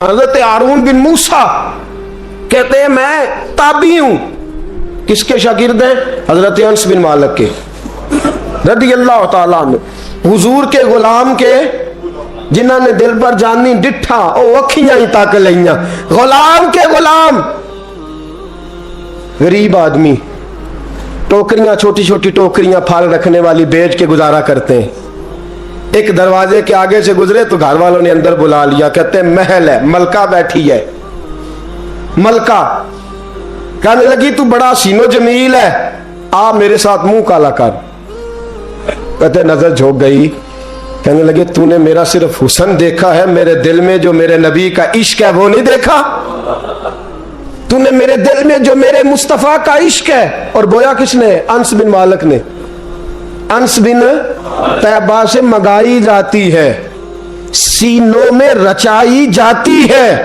हजरत हारून बिन मूसा कहते हैं मैं ताबी हूं। किसके शागिर्द हैं? हजरत अनस बिन मालिक के रदियल्लाहु ताला अन्हु। हुजूर के गुलाम के जिन्होंने दिल पर जानी डिठा ओ अखियां ही तक लिया। गुलाम के गुलाम, गरीब आदमी, टोकरियां, छोटी छोटी टोकरियां फल रखने वाली बेच के गुजारा करते हैं। एक दरवाजे के आगे से गुजरे तो घर वालों ने अंदर बुला लिया। कहते हैं महल है, मलका बैठी है। मलका कहने लगी तू बड़ा सीनो जमील है, आ मेरे साथ मुंह काला कर। कहते नजर झोंक गई। कहने लगे तूने मेरा सिर्फ हुस्न देखा है, मेरे दिल में जो मेरे नबी का इश्क है वो नहीं देखा। तूने मेरे दिल में जो मेरे मुस्तफा का इश्क है। और बोया किसने? अनस बिन मालिक ने। अनस बिन तैबा से मंगाई जाती है, सीनों में रचाई जाती है।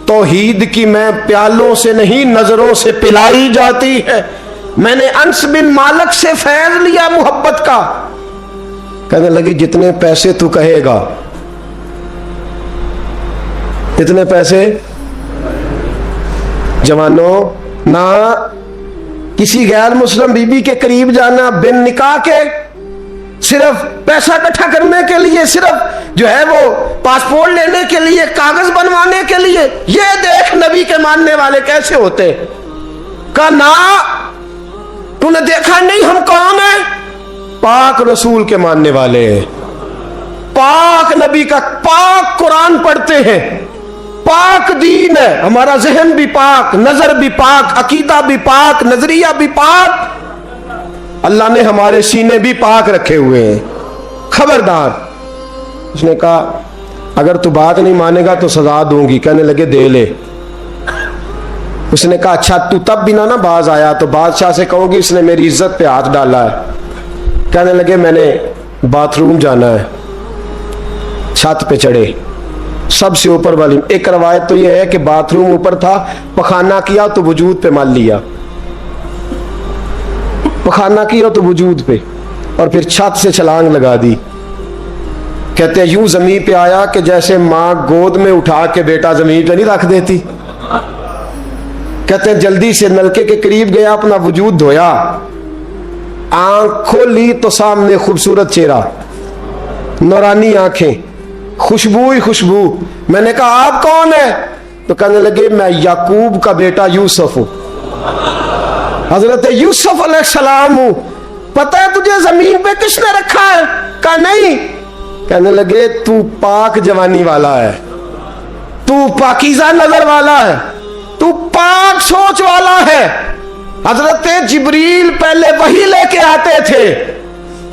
तौहीद की मैं प्यालों से नहीं नजरों से पिलाई जाती है। मैंने अनस बिन मालिक से फैज लिया मोहब्बत का। कहने लगी जितने पैसे तू कहेगा, इतने पैसे। जवानों, ना किसी गैर मुस्लिम बीबी के करीब जाना बिन निकाह के, सिर्फ पैसा इकट्ठा करने के लिए, सिर्फ जो है वो पासपोर्ट लेने के लिए, कागज बनवाने के लिए। ये देख नबी के मानने वाले कैसे होते। कहा ना, तूने देखा नहीं हम कौन है? पाक रसूल के मानने वाले, पाक नबी का पाक कुरान पढ़ते हैं, पाक दीन है हमारा, जहन भी पाक, नजर भी पाक, अकीदा भी पाक, नजरिया भी पाक। अल्लाह ने हमारे सीने भी पाक रखे हुए हैं। खबरदार। उसने कहा अगर तू बात नहीं मानेगा तो सजा दूंगी। कहने लगे दे ले। उसने कहा अच्छा तू तब भी ना बाज आया तो बादशाह से कहूंगी इसने मेरी इज्जत पे हाथ डाला है। कहने लगे मैंने बाथरूम जाना है। छत पे चढ़े, सबसे ऊपर वाली। एक रवायत तो यह है कि बाथरूम ऊपर था, पखाना किया तो वजूद पे मान लिया, पखाना किया तो वजूद पे, और फिर छत से छलांग लगा दी। कहते हैं यूं जमीन पे आया कि जैसे मां गोद में उठा के बेटा जमीन पे नहीं रख देती। कहते हैं जल्दी से नलके के करीब गया, अपना वजूद धोया, आंख खोली तो सामने खूबसूरत चेहरा, नौरानी आंखें, खुशबू ही खुशबू। मैंने कहा आप कौन है? तो कहने लगे मैं याकूब का बेटा यूसुफ हूं, हजरत यूसुफ अलैहिस्सलाम हूं। पता है तुझे जमीन पे किसने रखा है? कहा नहीं। कहने लगे तू पाक जवानी वाला है, तू पाकीज़ा नजर वाला है, तू पाक सोच वाला है। हजरत जिब्रील पहले वही लेके आते थे,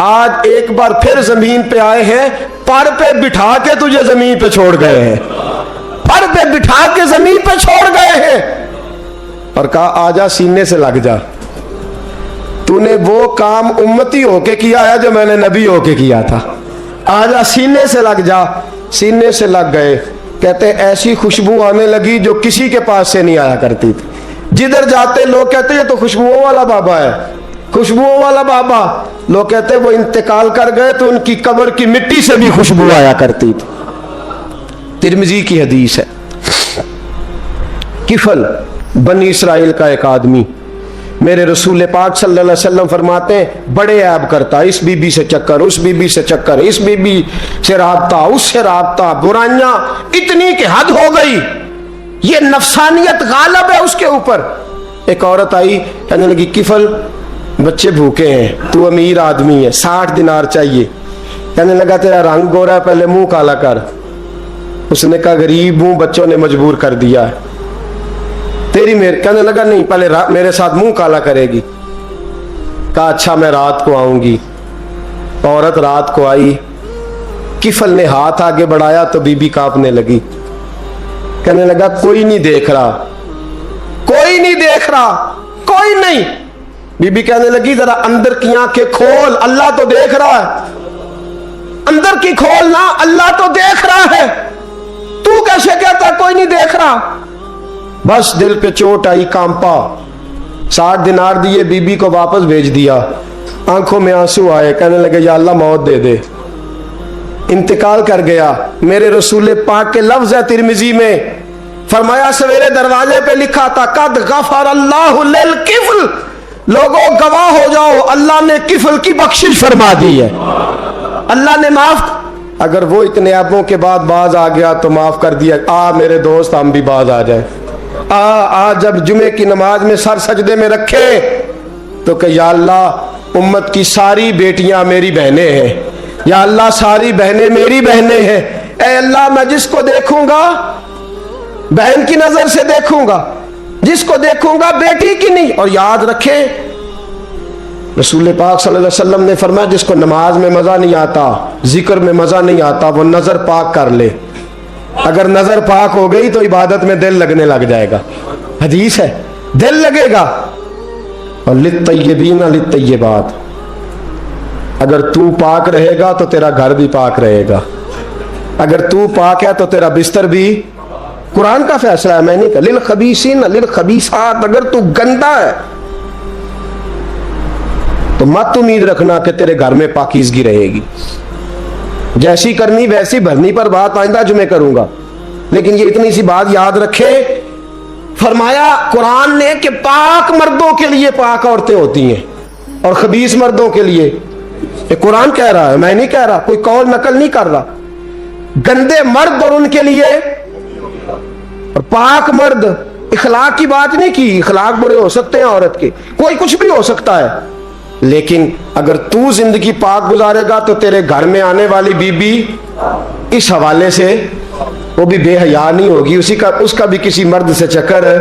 आज एक बार फिर जमीन पे आए हैं, पर पे बिठा के तुझे जमीन पे छोड़ गए हैं, पर पे बिठा के जमीन पे छोड़ गए हैं। और कहा आजा सीने से लग जा, तूने वो काम उम्मती होके किया है जो मैंने नबी होके किया था। आजा सीने से लग जा। सीने से लग गए। कहते ऐसी खुशबू आने लगी जो किसी के पास से नहीं आया करती थी। जिधर जाते लोग कहते ये तो खुशबुओं वाला बाबा है, खुशबुओं वाला बाबा। लोग कहते वो इंतकाल कर गए तो उनकी कब्र की मिट्टी से भी खुशबू आया करती थी। तिरमिजी की हदीस है। किफल बनी इसराइल का एक आदमी, मेरे रसूल पाक सल्लल्लाहु अलैहि वसल्लम फरमाते हैं बड़े ऐब करता, इस बीबी से चक्कर, उस बीबी से चक्कर, इस बीबी से राबता, उससे राबता, बुराइयां इतनी कि हद हो गई, ये नफसानियत गालब है उसके ऊपर। एक औरत आई, कहने लगी किफल बच्चे भूखे हैं, तू अमीर आदमी है, 60 दिनार चाहिए। कहने लगा तेरा रंग गोरा है, पहले मुंह काला कर। उसने कहा गरीब हूं, बच्चों ने मजबूर कर दिया है, तेरी मेरे। कहने लगा नहीं, पहले मेरे साथ मुंह काला करेगी। कहा अच्छा मैं रात को आऊंगी। औरत रात को आई। किफल ने हाथ आगे बढ़ाया तो बीबी कांपने लगी। कहने लगा कोई नहीं देख रहा, कोई नहीं देख रहा, कोई नहीं। बीबी कहने लगी जरा अंदर की आंखें खोल, अल्लाह तो देख रहा है। अंदर की खोल ना, अल्लाह तो देख रहा है, तू कैसे कहता कोई नहीं देख रहा? बस दिल पे चोट आई, कांपा। 60 दिनार दिए, बीबी को वापस भेज दिया। आंखों में आंसू आए। कहने लगे या अल्लाह मौत दे दे। इंतकाल कर गया। मेरे रसूल पाक के लफ्ज है तिरमिजी में, फरमाया सवेरे दरवाजे पे लिखा था कद गफर अल्लाहु लिल किफल, लोगों गवाह हो जाओ अल्लाह ने किफल की बख्शिश फरमा दी है, अल्लाह ने माफ। अगर वो इतने ऐबों के बाद बाज आ गया तो माफ कर दिया। आ मेरे दोस्त हम भी बाज आ जाए। आ जब जुमे की नमाज में सर सजदे में रखे तो कह या अल्लाह उम्मत की सारी बेटियां मेरी बहनें हैं, या अल्लाह सारी बहनें मेरी बहनें हैं। ऐ अल्लाह मैं जिसको देखूंगा बहन की नजर से देखूंगा, जिसको देखूंगा बेटी की नहीं। और याद रखे रसूल पाक सल्लल्लाहु अलैहि वसल्लम ने फरमाया जिसको नमाज में मजा नहीं आता, जिक्र में मजा नहीं आता, वो नजर पाक कर ले। अगर नजर पाक हो गई तो इबादत में दिल लगने लग जाएगा। हदीस है, दिल लगेगा। और लित्तय्यबीन लित्तय्यबात, अगर तू पाक रहेगा तो तेरा घर भी पाक रहेगा, अगर तू पाक है तो तेरा बिस्तर भी। कुरान का फैसला है, मैंने कहा लिल खबीसीन लिल खबीसात। अगर तू गंदा है तो मत उम्मीद रखना कि तेरे घर में पाकीज़गी रहेगी। जैसी करनी वैसी भरनी पर बात आइंदा जुमे करूंगा, लेकिन ये इतनी सी बात याद रखे। फरमाया कुरान ने कि पाक मर्दों के लिए पाक औरतें होती हैं और खबीस मर्दों के लिए। ये कुरान कह रहा है, मैं नहीं कह रहा, कोई कौल नकल नहीं कर रहा। गंदे मर्द और उनके लिए और पाक मर्द। इखलाक की बात नहीं की, इखलाक बुरे हो सकते हैं औरत के, कोई कुछ भी हो सकता है, लेकिन अगर तू जिंदगी पाक गुजारेगा तो तेरे घर में आने वाली बीबी इस हवाले से वो भी बेहया नहीं होगी, उसका भी किसी मर्द से चक्कर है।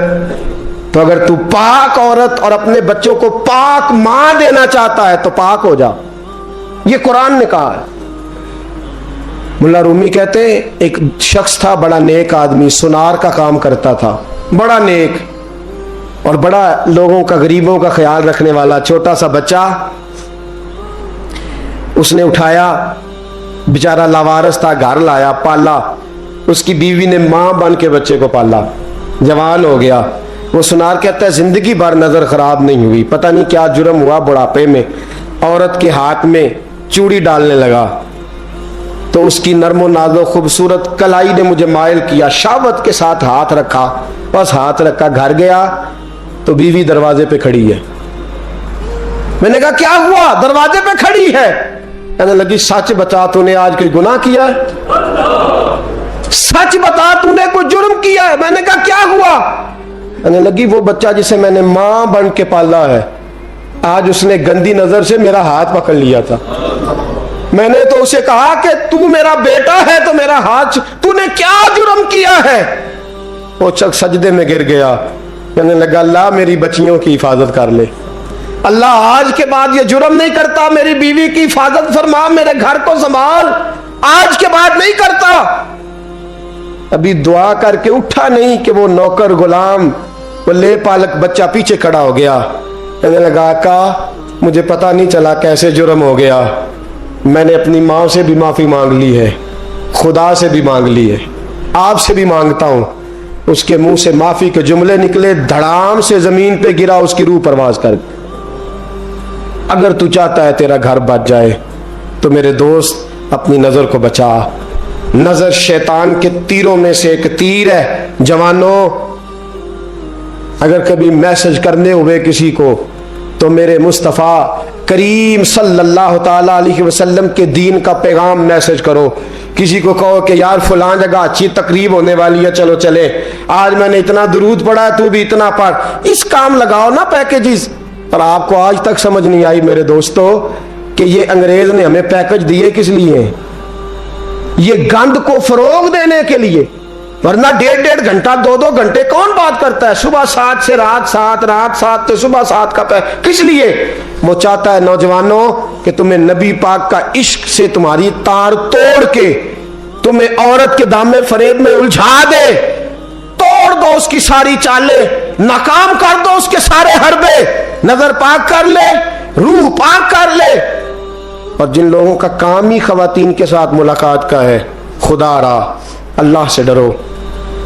तो अगर तू पाक औरत और अपने बच्चों को पाक मां देना चाहता है तो पाक हो जा। ये कुरान ने कहा है। मुल्ला रूमी कहते एक शख्स था, बड़ा नेक आदमी, सुनार का काम करता था, बड़ा नेक और बड़ा लोगों का, गरीबों का ख्याल रखने वाला। छोटा सा बच्चा उसने उठाया, बेचारा लावारिस था, घर लाया, पाला। उसकी बीवी ने मां बन के बच्चे को पाला, जवान हो गया। वो सुनार कहता है जिंदगी भर नजर खराब नहीं हुई, पता नहीं क्या जुर्म हुआ, बुढ़ापे में औरत के हाथ में चूड़ी डालने लगा तो उसकी नर्मो नाजो खूबसूरत कलाई ने मुझे मायल किया, शावत के साथ हाथ रखा, बस हाथ रखा, घर गया तो बीवी दरवाजे पे खड़ी है। मैंने कहा क्या हुआ, दरवाजे पे खड़ी है? कहने लगी सच बता तूने आज कोई गुनाह किया है, सच बता तूने कोई जुर्म किया है। मैंने कहा क्या हुआ? कहने लगी वो बच्चा जिसे मैंने मां बन के पाला है, आज उसने गंदी नजर से मेरा हाथ पकड़ लिया था। मैंने तो उसे कहा कि तू मेरा बेटा है तो मेरा हाथ, तूने क्या जुर्म किया है? वो शख्स सजदे में गिर गया, कहने लगा अल्लाह मेरी बच्चियों की हिफाजत कर ले, अल्लाह आज के बाद ये जुर्म नहीं करता, मेरी बीवी की हिफाजत फरमा, मेरे घर को संभाल, आज के बाद नहीं करता। अभी दुआ करके उठा नहीं कि वो नौकर गुलाम, वो ले पालक बच्चा पीछे खड़ा हो गया। कहने लगा आका मुझे पता नहीं चला कैसे जुर्म हो गया, मैंने अपनी माँ से भी माफी मांग ली है, खुदा से भी मांग ली है, आपसे भी मांगता हूं। उसके मुंह से माफी के जुमले निकले, धड़ाम से जमीन पे गिरा, उसकी रूह परवाज कर। अगर तू चाहता है तेरा घर बच जाए तो मेरे दोस्त अपनी नजर को बचा। नजर शैतान के तीरों में से एक तीर है। जवानों अगर कभी मैसेज करने हुए किसी को तो मेरे मुस्तफ़ा करीम सल्लल्लाहु ताला अलैहि वसल्लम के दीन का पैगाम मैसेज करो। किसी को कहो कि यार फलां जगह अच्छी तकरीब होने वाली है, चलो चले, आज मैंने इतना दुरूद पढ़ा है, तू भी इतना पढ़, इस काम लगाओ ना पैकेजेस। पर आपको आज तक समझ नहीं आई मेरे दोस्तों कि ये अंग्रेज ने हमें पैकेज दिए किस लिए? ये गंद को फरोग देने के लिए, वरना 1.5 घंटा 2-2 घंटे कौन बात करता है? सुबह 7 से रात 7, रात 7 से सुबह 7 का किस लिए? वो चाहता है नौजवानों कि तुम्हें नबी पाक का इश्क से तुम्हारी तार तोड़ के तुम्हें औरत के दामे फरेब में उलझा दे, तोड़ दो उसकी सारी चालें, नाकाम कर दो उसके सारे हरबे, नजर पाक कर ले, रूह पाक कर ले। और जिन लोगों का काम ही खवातीन के साथ मुलाकात का है, खुदा रा अल्लाह से डरो।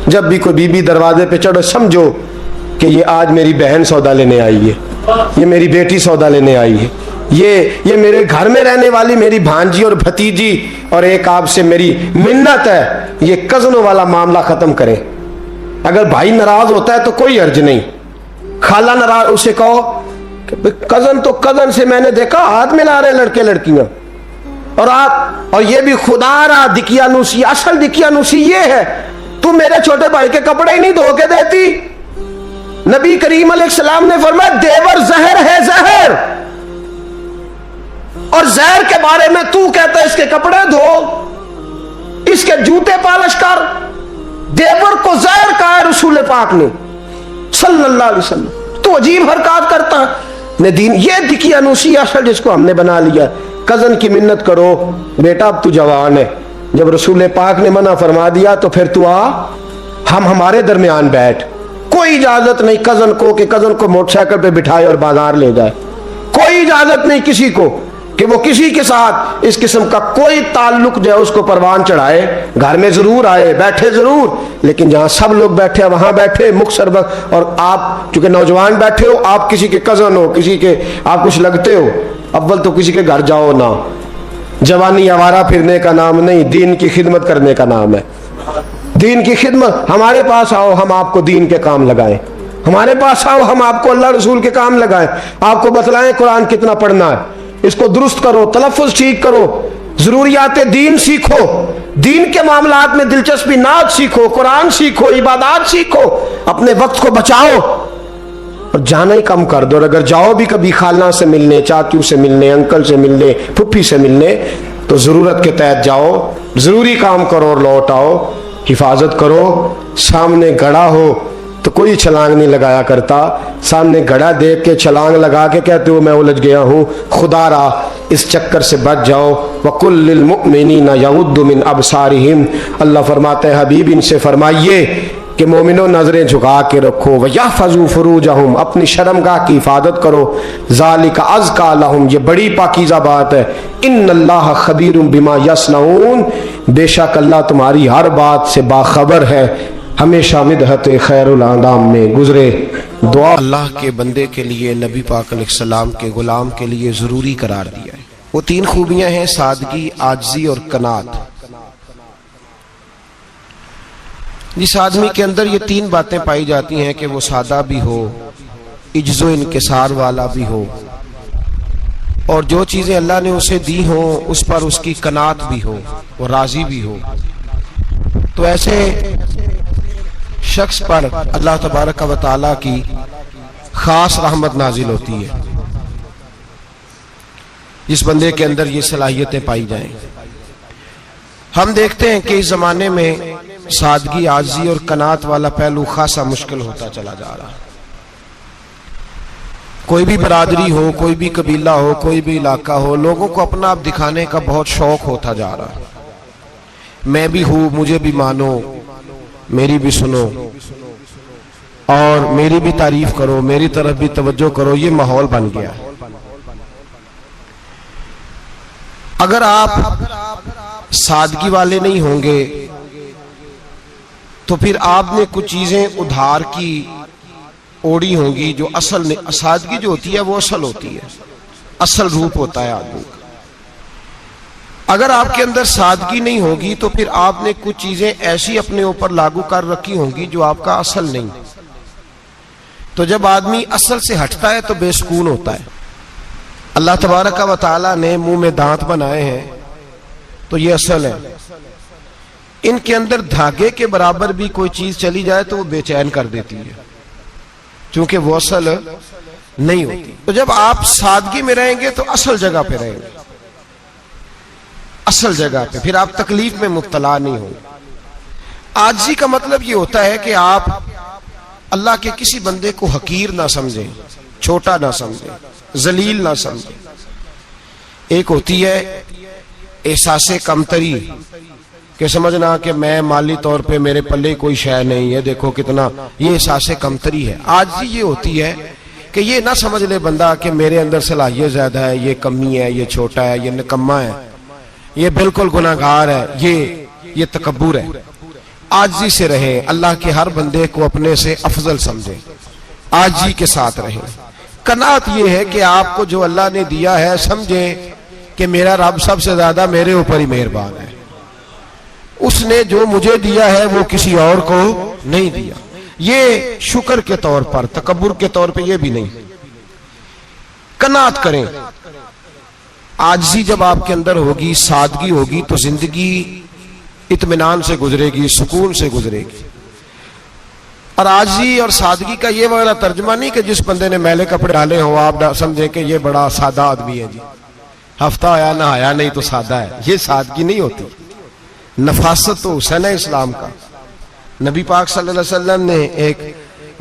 जब भी कोई बीबी दरवाजे पे चढ़ो समझो कि ये आज मेरी बहन सौदा लेने आई है, ये मेरी बेटी सौदा लेने आई है, ये मेरे घर में रहने वाली मेरी भांजी और भतीजी, और एक आपसे मेरी मिन्नत है, ये कज़नों वाला मामला खत्म करें। अगर भाई नाराज होता है तो कोई अर्ज नहीं, खाला नाराज, उसे कहो कजन तो कजन से मैंने देखा हाथ मिला रहे लड़के लड़कियां, और आप, और ये भी खुदा रहा दिकियानुसी, असल दिकियानुसी ये है, तू मेरे छोटे भाई के कपड़े ही नहीं धो के देती। नबी करीम अलैहिस्सलाम ने फरमाया देवर जहर है, जहर, और जहर के बारे में तू कहता है इसके कपड़े धो, इसके जूते पालिश कर। देवर को जहर कहा है रसूल पाक ने सल्लल्लाहु अलैहि वसल्लम। तो अजीब हरकत करता ने दीन, ये दिकियानुसी असल जिसको हमने बना लिया। कजन की मिन्नत करो, बेटा अब तू जवान है, जब रसूल पाक ने मना फरमा दिया तो फिर तू आ, हम हमारे दरमियान बैठ। कोई इजाजत नहीं कजन को कि कजन को मोटरसाइकिल पे बिठाए और बाजार ले जाए, कोई इजाजत नहीं किसी को कि वो किसी के साथ इस किस्म का कोई ताल्लुक जो है उसको परवान चढ़ाए। घर में जरूर आए, बैठे जरूर, लेकिन जहां सब लोग बैठे वहां बैठे मुख्तर वक्त। और आप चूंकि नौजवान बैठे हो, आप किसी के कजन हो, किसी के आप कुछ लगते हो, अव्वल तो किसी के घर जाओ ना। जवानी आवारा फिरने का नाम नहीं, दीन की खिदमत करने का नाम है। दीन की खिदमत, हमारे पास आओ, हम आपको दीन के काम लगाएं। हमारे पास आओ, हम आपको अल्लाह रसूल के काम लगाएं, आपको बतलाएं कुरान कितना पढ़ना है, इसको दुरुस्त करो, तलफ़ुज़ ठीक करो, जरूरियात दीन सीखो, दीन के मामलात में दिलचस्पी, नात सीखो, कुरान सीखो, इबादत सीखो, अपने वक्त को बचाओ और जाना ही कम कर दो। और अगर जाओ भी कभी खाला से मिलने, चाचू से मिलने, अंकल से मिलने, फुफ्फी से मिलने, तो जरूरत के तहत जाओ, जरूरी काम करो और लौट आओ। हिफाजत करो, सामने गड़ा हो तो कोई छलांग नहीं लगाया करता, सामने गड़ा देख के छलांग लगा के कहते हो मैं उलझ गया हूँ, खुदा रहा, इस चक्कर से बच जाओ। वकुल लिल मुमिनीना यगुद्दू मिन अबसारिहिम, अल्लाह फरमाते हैं हबीब इनसे फरमाइए कि मोमिनो नजरें झुका के रखो, वयहफज़ू फुरूजहुम, अपनी शर्मगाह की हिफाजत करो, ज़ालिका अज़का लहुम, ये बड़ी पाकीज़ा बात है। इन्नल्लाह खबीरुम बिमा यस्नऊन, बेशक अल्लाह तुम्हारी हर बात से बाखबर है। हमेशा मिदहत खैरुल आदाम में गुजरे दुआ अल्लाह के बंदे के लिए, नबी पाक अलैहिस्सलाम के गुलाम के लिए ज़रूरी करार दिया है। वो तीन खूबियां हैं, सादगी, आजिज़ी और कनात। जिस आदमी के अंदर ये तीन बातें पाई जाती हैं कि वो सादा भी हो, इज्जो इनकिसार वाला भी हो, और जो चीज़ें अल्लाह ने उसे दी हो उस पर उसकी कनात भी हो, वो राजी भी हो, तो ऐसे शख्स पर अल्लाह तबारक व तआला की खास रहमत नाजिल होती है। जिस बंदे के अंदर ये सलाहियतें पाई जाएं। हम देखते हैं कि इस जमाने में सादगी, आजी और कनात वाला पहलू खासा मुश्किल होता चला जा रहा है। कोई भी बरादरी हो, कोई भी कबीला हो, कोई भी इलाका हो, लोगों को अपना आप दिखाने का बहुत शौक होता जा रहा है। मैं भी हूं, मुझे भी मानो, मेरी भी सुनो और मेरी भी तारीफ करो, मेरी तरफ भी तवज्जो करो, ये माहौल बन गया। अगर आप सादगी वाले नहीं होंगे तो फिर आपने कुछ चीजें उधार की ओढ़ी होंगी जो असल नहीं। सादगी जो होती है वो असल होती है, असल रूप होता है आदमी का। अगर आपके अंदर सादगी नहीं होगी तो फिर आपने कुछ चीजें ऐसी अपने ऊपर लागू कर रखी होंगी जो आपका असल नहीं। तो जब आदमी असल से हटता है तो बेसुकून होता है। अल्लाह तबारक व तआला ने मुंह में दांत बनाए हैं तो ये असल है। इनके अंदर धागे के बराबर भी कोई चीज चली जाए तो वो बेचैन कर देती है, क्योंकि वो असल नहीं होती। तो जब आप सादगी में रहेंगे तो असल जगह पे रहेंगे, असल जगह पे, फिर आप तकलीफ में मुब्तला नहीं होंगे। आजिज़ी का मतलब ये होता है कि आप अल्लाह के किसी बंदे को हकीर ना समझें, छोटा ना समझें, जलील ना समझें। एक होती है एहसासे कमतरी कि समझना कि मैं माली तौर पे मेरे पल्ले कोई शय नहीं है, देखो कितना, ये एहसासे कमतरी है। आजिज़ी ये होती है कि ये ना समझ ले बंदा कि मेरे अंदर सलाहियत ज्यादा है, ये कमी है, ये छोटा है, ये निकम्मा है, ये बिल्कुल गुनाहगार है, ये तकब्बुर है। आजिज़ी से रहे, अल्लाह के हर बंदे को अपने से अफजल समझे, आजिज़ी के साथ रहे। कनात ये है कि आपको जो अल्लाह ने दिया है समझे कि मेरा रब सबसे ज्यादा मेरे ऊपर ही मेहरबान है, उसने जो मुझे दिया है वो किसी और को नहीं दिया। ये शुक्र के तौर पर, तकब्बुर के तौर पे ये भी नहीं। कनात करें। आजिज़ी जब आपके अंदर होगी, सादगी होगी, तो जिंदगी इत्मीनान से गुजरेगी, सुकून से गुजरेगी। और आजिज़ी और सादगी का ये वाला तर्जमा नहीं कि जिस बंदे ने मैले कपड़े डाले हो आप समझे कि ये बड़ा सादा आदमी है जी, हफ्ता आया ना आया नहीं तो सादा है। ये सादगी नहीं होती। नफासत तो हुसैन है इस्लाम का। नबी पाक सल्लल्लाहु अलैहि वसल्लम ने एक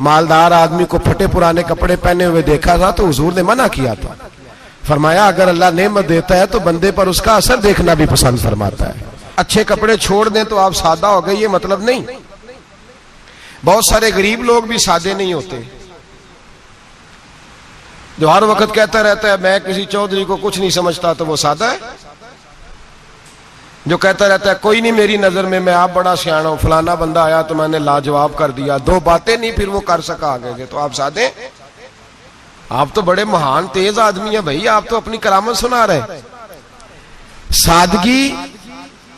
मालदार आदमी को फटे पुराने कपड़े पहने हुए देखा था तो हुजूर ने मना किया था। फरमाया अगर अल्लाह नेमत देता है तो बंदे पर उसका असर देखना भी पसंद फरमाता है। अच्छे कपड़े छोड़ दें तो आप सादा हो गए, ये मतलब नहीं। बहुत सारे गरीब लोग भी सादे नहीं होते, जो हर वक्त कहता रहता है मैं किसी चौधरी को कुछ नहीं समझता, तो वो सादा है। जो कहता रहता है कोई नहीं मेरी नजर में, मैं आप बड़ा सियाना हूं, फलाना बंदा आया तो मैंने लाजवाब कर दिया, दो बातें नहीं फिर वो कर सका आगे से, तो आप सादे? आप तो बड़े महान तेज आदमी है भाई, आप तो अपनी करामत सुना रहे। सादगी,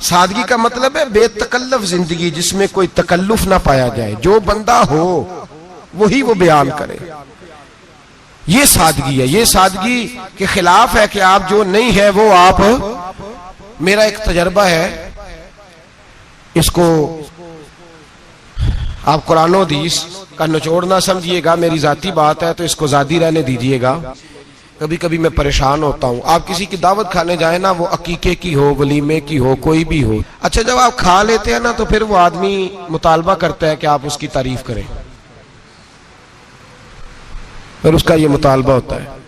सादगी का मतलब है बेतकल्लफ जिंदगी जिसमें कोई तकल्लुफ ना पाया जाए। जो बंदा हो वही वो बयान करे, ये सादगी है। ये सादगी के खिलाफ है कि आप जो नहीं है वो आप। मेरा एक तजर्बा है, इसको आप कुरान और हदीस का निचोड़ ना समझिएगा, मेरी जाती बात है तो इसको जादी रहने दीजिएगा। कभी कभी मैं परेशान होता हूं। आप किसी की दावत खाने जाए ना, वो अकीके की हो, वलीमे की हो, कोई भी हो, अच्छा जब आप खा लेते हैं ना तो फिर वो आदमी मुतालबा करता है कि आप उसकी तारीफ करें, फिर उसका ये मुतालबा होता है।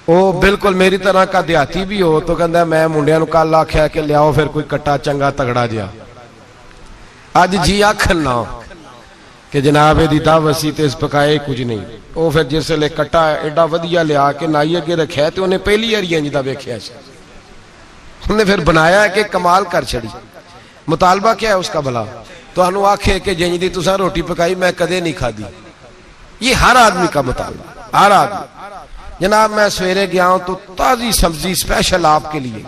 वो बिल्कुल मेरी तरह का देहाती भी हो तो कहता है मैं मुंडिया नूं कल आख्या कि लियाओ फिर कोई कट्टा चंगा तगड़ा जिहा, अज जी आखन ना कि जनाब एदी दावत सी ते इस पकाए कुछ नहीं। वो फिर जिसले कट्टा एडा वधिया लिया के नाई अगे रखिया तो उन्हें पहली बारी इंज दा वेखिया सी, उन्हें फिर बनाया कि कमाल कर छड़ी। मुतालबा क्या है उसका भला? तुहानू आखे कि जिंज दी तुसां रोटी पकाई मैं कदे नहीं खादी। ये हर आदमी का मुतालबा, हर आदमी। जनाब मैं सवेरे गया हूं तो ताजी सब्जी स्पेशल आपके लिए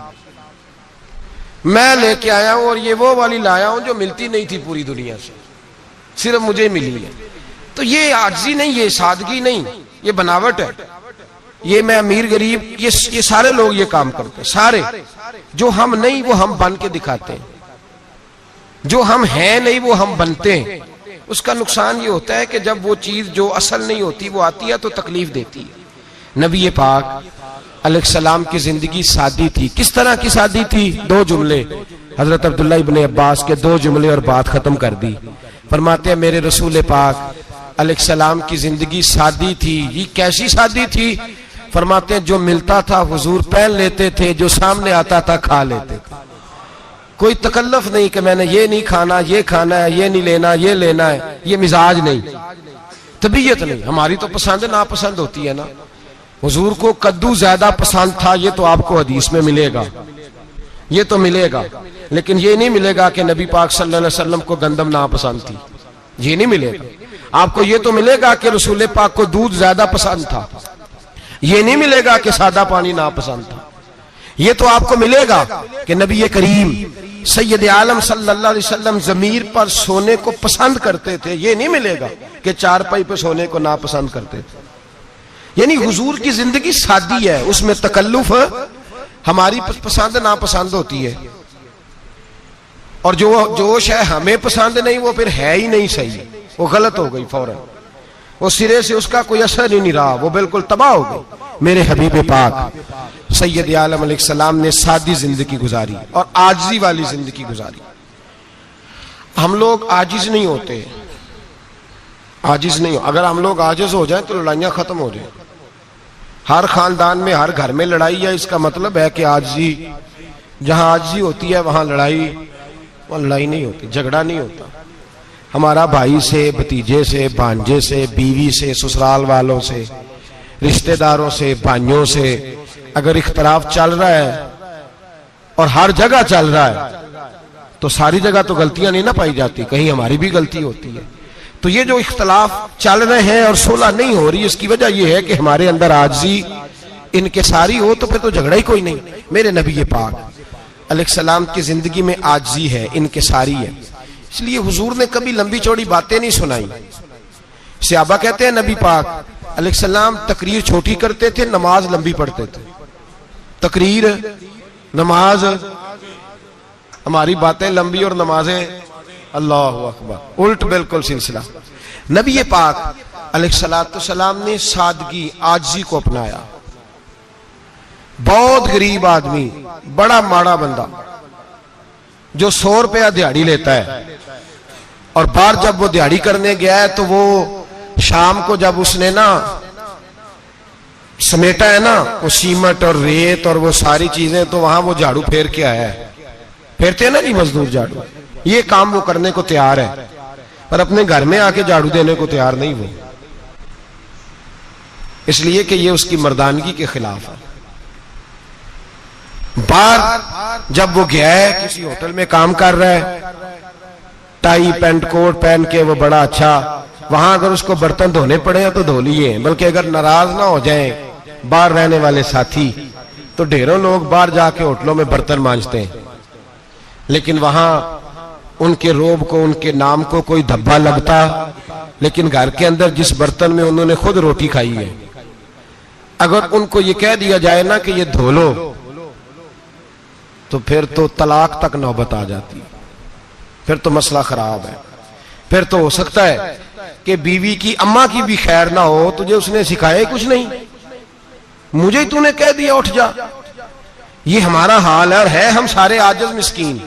मैं लेके आया हूं, और ये वो वाली लाया हूं जो मिलती नहीं थी पूरी दुनिया से, सिर्फ मुझे मिली है। तो ये आजिज़ी नहीं, ये सादगी नहीं, ये बनावट है। ये मैं अमीर गरीब, ये सारे लोग ये काम करते हैं, सारे। जो हम नहीं वो हम बन के दिखाते हैं, जो हम हैं नहीं वो हम बनते हैं। उसका नुकसान ये होता है कि जब वो चीज जो असल नहीं होती वो आती है तो तकलीफ देती है। नबी पाक अलैहिस्सलाम की जिंदगी सादी थी। किस तरह की सादी थी? दो जुमले, हजरत अब्दुल्ला इब्ने अब्बास के दो जुमले और बात खत्म कर दी। फरमाते हैं मेरे रसूल पाक अलैहिस्सलाम की जिंदगी सादी थी। ये कैसी सादी थी? फरमाते हैं जो मिलता था हुजूर पहन लेते थे, जो सामने आता था खा लेते थे। कोई तकल्लुफ नहीं कि मैंने ये नहीं खाना, ये खाना है, ये नहीं लेना, ये लेना है। ये मिजाज नहीं, तबीयत नहीं। हमारी तो पसंद नापसंद होती है ना। हुजूर को कद्दू ज्यादा पसंद था, ये तो आपको हदीस में मिलेगा, ये तो मिलेगा। लेकिन ये नहीं मिलेगा कि नबी पाक सल्लल्लाहु अलैहि वसल्लम को गंदम नापसंद थी, ये नहीं मिलेगा। आपको ये तो मिलेगा कि रसूल पाक को दूध ज्यादा पसंद था, ये नहीं मिलेगा कि सादा पानी नापसंद था। ये तो आपको मिलेगा कि नबी करीम सैयद आलम सल्लल्लाहु अलैहि वसल्लम जमीर पर सोने को पसंद करते थे। ये नहीं मिलेगा कि चारपाई पर सोने को नापसंद करते थे। यानी हुजूर की जिंदगी सादी है, उसमें तकल्लुफ हमारी पसंद नापसंद होती है, और जो जोश है हमें पसंद नहीं वो फिर है ही नहीं सही, वो गलत हो गई फौरन, वो सिरे से उसका कोई असर ही नहीं रहा, वो बिल्कुल तबाह हो गई। मेरे हबीब पाक सैयद आलम अलैहिस्सलाम ने सादी जिंदगी गुजारी और आजिज़ी वाली जिंदगी गुजारी। हम लोग आजिज नहीं होते, आजिज नहीं हो। अगर हम लोग आजिज हो जाए तो लड़ाइयां खत्म हो जाए। हर खानदान में हर घर में लड़ाई है, इसका मतलब है कि आजिज़ी, जहां आजिज़ी होती है वहां लड़ाई नहीं होती, झगड़ा नहीं होता। हमारा भाई से, भतीजे से, भांजे से, बीवी से, ससुराल वालों से, रिश्तेदारों से, भाइयों से अगर इख्तलाफ चल रहा है और हर जगह चल रहा है तो सारी जगह तो गलतियां नहीं ना पाई जाती, कहीं हमारी भी गलती होती है। तो ये जो इख्तलाफ चल रहे हैं और सुलह नहीं हो रही, इसकी वजह यह है कि हमारे अंदर आजिज़ी इनकिसारी हो, तो फिर तो झगड़ा ही कोई नहीं। मेरे नबी पाक अलैहिस्सलाम की जिंदगी में आजिज़ी है, इनकिसारी है। इसलिए हुजूर ने कभी लंबी चौड़ी बातें नहीं सुनाई। सहाबा कहते हैं नबी पाक अलैहिस्सलाम तकरीर छोटी करते थे, नमाज लंबी पढ़ते थे। तकरीर, नमाज, हमारी बातें लंबी और नमाजें अल्लाहु अकबर, उल्ट बिल्कुल सिलसिला। नबी पाक अलैहिस्सलाम ने सादगी, आजिज़ी को अपनाया। बहुत गरीब आदमी, बड़ा माड़ा बंदा जो 100 रुपया दिहाड़ी लेता है, और बाहर जब वो दिहाड़ी करने गया है तो वो शाम को जब उसने ना समेटा है ना वो सीमेंट और रेत और वो सारी चीजें, तो वहां वो झाड़ू फेर के आया है। फेरते हैं ना जी मजदूर झाड़ू, ये काम वो करने को तैयार है, पर अपने घर में आके झाड़ू देने को तैयार नहीं वो, इसलिए कि ये उसकी मर्दानगी के खिलाफ है। बाहर जब वो गया है, किसी होटल में काम कर रहा है, टाई पैंट कोट पहन के वो बड़ा अच्छा, वहां अगर उसको बर्तन धोने पड़े तो धो लिए, बल्कि अगर नाराज ना हो जाए बाहर रहने वाले साथी, तो ढेरों लोग बाहर जाके होटलों में बर्तन मांजते हैं, लेकिन वहां उनके रोब को, उनके नाम को कोई धब्बा लगता, लेकिन घर के अंदर जिस बर्तन में उन्होंने खुद रोटी खाई है, अगर उनको ये कह दिया जाए ना कि ये धो लो, तो फिर तो तलाक तक नौबत आ जाती, फिर तो मसला खराब है। फिर तो हो सकता है कि बीवी की अम्मा की भी खैर ना हो, तुझे उसने सिखाया कुछ नहीं, मुझे ही तूने कह दिया उठ जा। ये हमारा हाल है, और है हम सारे आजिज़ मिस्कीन,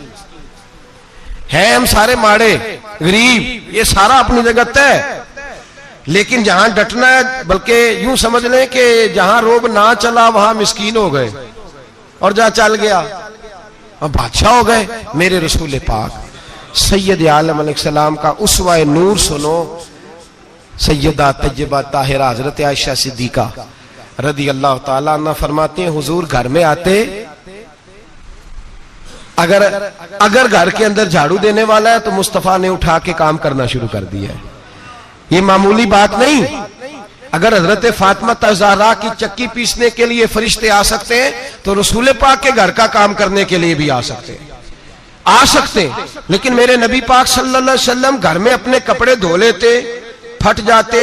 है हम सारे माड़े गरीब, ये सारा अपनी जगह तय। लेकिन जहां डटना है, बल्कि यूं समझ लें कि जहां रोब ना चला वहां मिस्कीन हो गए, और जहां चल गया अब बादशाह हो गए। मेरे रसूल पाक सैयद आलम अलैहिस्सलाम का उसवा नूर सुनो, सैयदा तैयबा ताहिरा हजरत आयशा सिद्दीका रदी अल्लाह ताला अन्हा फरमाती हैं, हुजूर घर में आते, अगर घर के अंदर झाड़ू देने वाला है तो मुस्तफा ने उठा के काम करना शुरू कर दिया है। ये मामूली बात नहीं। अगर हजरत फातिमा ज़हरा की चक्की पीसने के लिए फरिश्ते आ सकते हैं, तो रसूल पाक के घर का काम करने के लिए भी आ सकते हैं, लेकिन मेरे नबी पाक सल्लल्लाहु अलैहि वसल्लम घर में अपने कपड़े धो लेते, फट जाते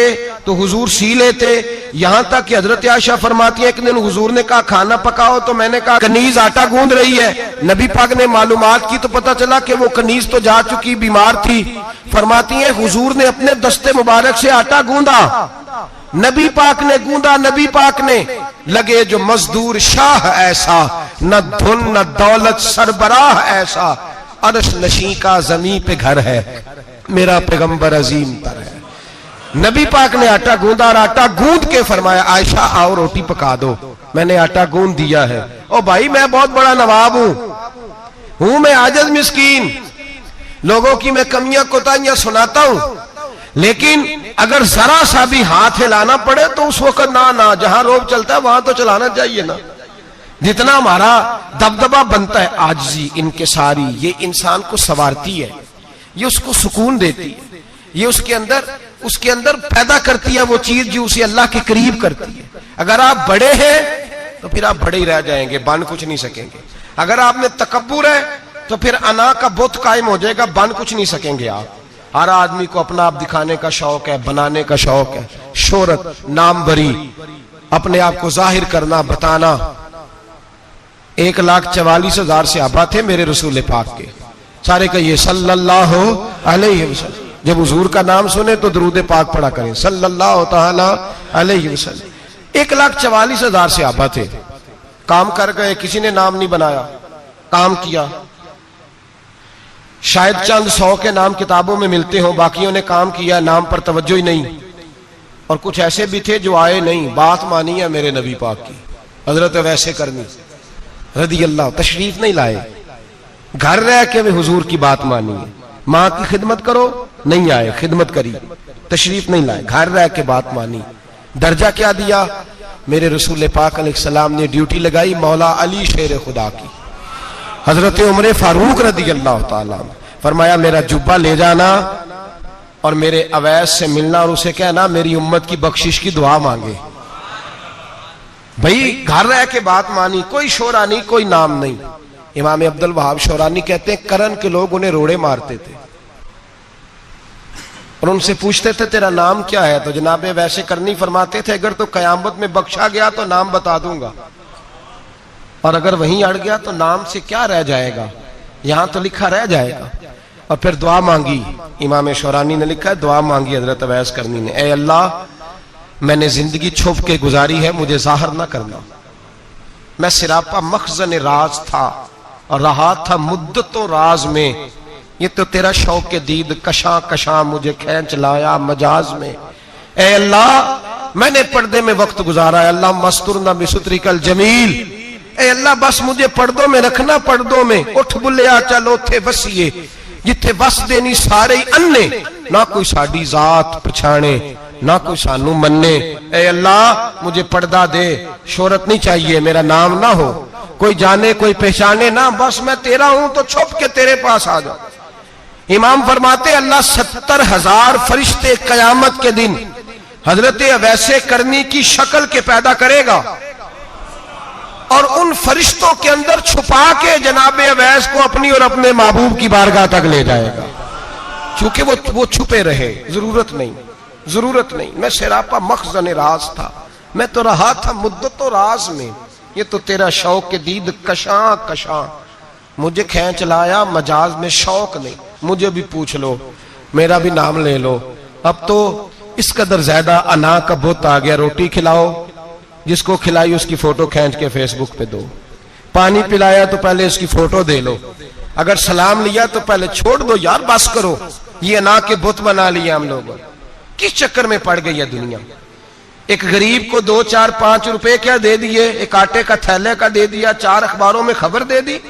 तो हुजूर सी लेते। यहां तक कि हजरत आयशा फरमाती है, एक दिन हुजूर ने कहा खाना पकाओ, तो मैंने कहा कनीज आटा गूंद रही है। नबी पाक ने मालूमात की तो पता चला कि वो कनीज तो जा चुकी, बीमार थी। फरमाती है हुजूर ने अपने दस्ते मुबारक से आटा गूंदा, नबी पाक ने गूंदा, नबी पाक ने। लगे जो मजदूर शाह ऐसा, न धुन न दौलत सरबराह ऐसा, अर्श नशी का जमी पे घर है, मेरा पैगंबर अजीम तर है। नबी पाक ने आटा गूंदा, और आटा गूंद के फरमाया आयशा आओ रोटी पका दो, मैंने आटा गूंद दिया है। ओ भाई मैं बहुत बड़ा नवाब हूं मैं आजिज़ मिस्कीन, लोगों की मैं कमियां कोताहियां सुनाता हूं, लेकिन अगर जरा सा भी हाथ हिलाना पड़े तो उस वक्त ना जहां रोब चलता है वहां तो चलाना चाहिए ना। जितना हमारा दबदबा बनता है आजिज़ी, इनकिसारी, ये इंसान को संवारती है, ये उसको सुकून देती है, ये उसके अंदर पैदा करती है वो चीज जो उसे अल्लाह के करीब करती है। अगर आप बड़े हैं तो फिर आप बड़े ही रह जाएंगे, बन कुछ नहीं सकेंगे। अगर आप में तकब्बुर है तो फिर अना का बुत कायम हो जाएगा, बन कुछ नहीं सकेंगे आप। हर आदमी को अपना आप दिखाने का शौक है, बनाने का शौक है, शोहरत, नाम बरी, अपने आप को जाहिर करना, बताना। 1,44,000 सहाबा थे मेरे रसूल पाक के, सारे कहिए सल्लल्लाहु अलैहि वसल्लम। जब हुजूर का नाम सुने तो दरूद पाक पढ़ा करें सल्लल्लाहु तआला अलैहि वसल्लम। 1,44,000 सहाबा थे, काम कर गए, किसी ने नाम नहीं बनाया, काम किया। शायद चंद 100 के नाम किताबों में मिलते हो, बाकियों ने काम किया, नाम पर तवज्जो ही नहीं। और कुछ ऐसे भी थे जो आए नहीं, बात मानी है मेरे नबी पाक की, हजरत वैसे करनी रदी अल्लाह, तशरीफ नहीं लाए, घर रह के भी हुजूर की बात मानी है। माँ की खिदमत करो, नहीं आए, खिदमत करी, तशरीफ नहीं लाए, घर रह के बात मानी। दर्जा क्या दिया मेरे रसूल पाक अलैहिस्सलाम ने? ड्यूटी लगाई मौला अली शेर खुदा की, हजरत उमर फारूक रदी अल्लाह ताला। फरमाया मेरा जुब्बा ले जाना और मेरे अवैस से मिलना और उसे कहना मेरी उम्मत की बख्शिश की दुआ मांगे। भाई घर रह के बात मानी, कोई शोरा नहीं, कोई नाम नहीं। इमाम अब्दुल वहाब शौरानी कहते हैं करन के लोग उन्हें रोड़े मारते थे, और उनसे पूछते थे तेरा नाम क्या है, तो जनाब वैसे करनी फरमाते थे अगर तो कयामत में बख्शा गया तो नाम बता दूंगा, और अगर वहीं अड़ गया तो नाम से क्या रह जाएगा, यहां तो लिखा रह जाएगा। और फिर दुआ मांगी, इमाम शौरानी ने लिखा है दुआ मांगी हजरत अवैस करनी ने, ए अल्लाह मैंने जिंदगी छुप के गुजारी है, मुझे जाहिर ना करना, मैं सिरापा मखजन राज था और रहा था मुद्दतों राज में, ये तो तेरा शौक के दीद कशा कशा मुझे खींच लाया मजाज में। ए अल्लाह मैंने पर्दे में वक्त गुजारा है, अल्लाह मस्तुरना बिसुतरिकल जमील, ए अल्लाह बस मुझे पर्दों में रखना, पर्दों में उठ बुलिया चल उथे वसीए, जिथे वस देनी सारे अन्ने, ना कोई साडी जात पछाणे ना कोई सानू मन्ने। ए अल्लाह मुझे पर्दा दे, शोहरत नहीं चाहिए, मेरा नाम ना हो, कोई जाने कोई पहचाने ना, बस मैं तेरा हूं तो छुप के तेरे पास आ जाओ। इमाम फरमाते अल्लाह 70,000 फरिश्ते कयामत के दिन हजरत अवैसे करनी की शक्ल के पैदा करेगा और उन फरिश्तों के अंदर छुपा के जनाब अवैस को अपनी और अपने महबूब की बारगाह तक ले जाएगा, चूंकि वो छुपे रहे, जरूरत नहीं, मैं सिरापा मखजन राज था, मैं तो रहा था मुद्दतों राज में, ये तो तेरा शौक के दीद कशा कशा मुझे खींच लाया मजाज में, शौक नहीं, मुझे भी पूछ लो, मेरा भी नाम ले लो। अब तो इस कदर ज्यादा अना का बुत आ गया, रोटी खिलाओ, जिसको खिलाई उसकी फोटो खींच के फेसबुक पे दो, पानी पिलाया तो पहले उसकी फोटो दे लो, अगर सलाम लिया तो पहले छोड़ दो यार, बस करो, ये अना के बुत बना लिए हम लोग। किस चक्कर में पड़ गई है दुनिया। एक गरीब को 2, 4, 5 रुपए क्या दे दिए, एक आटे का थैले का दे दिया, 4 अखबारों में खबर दे दी,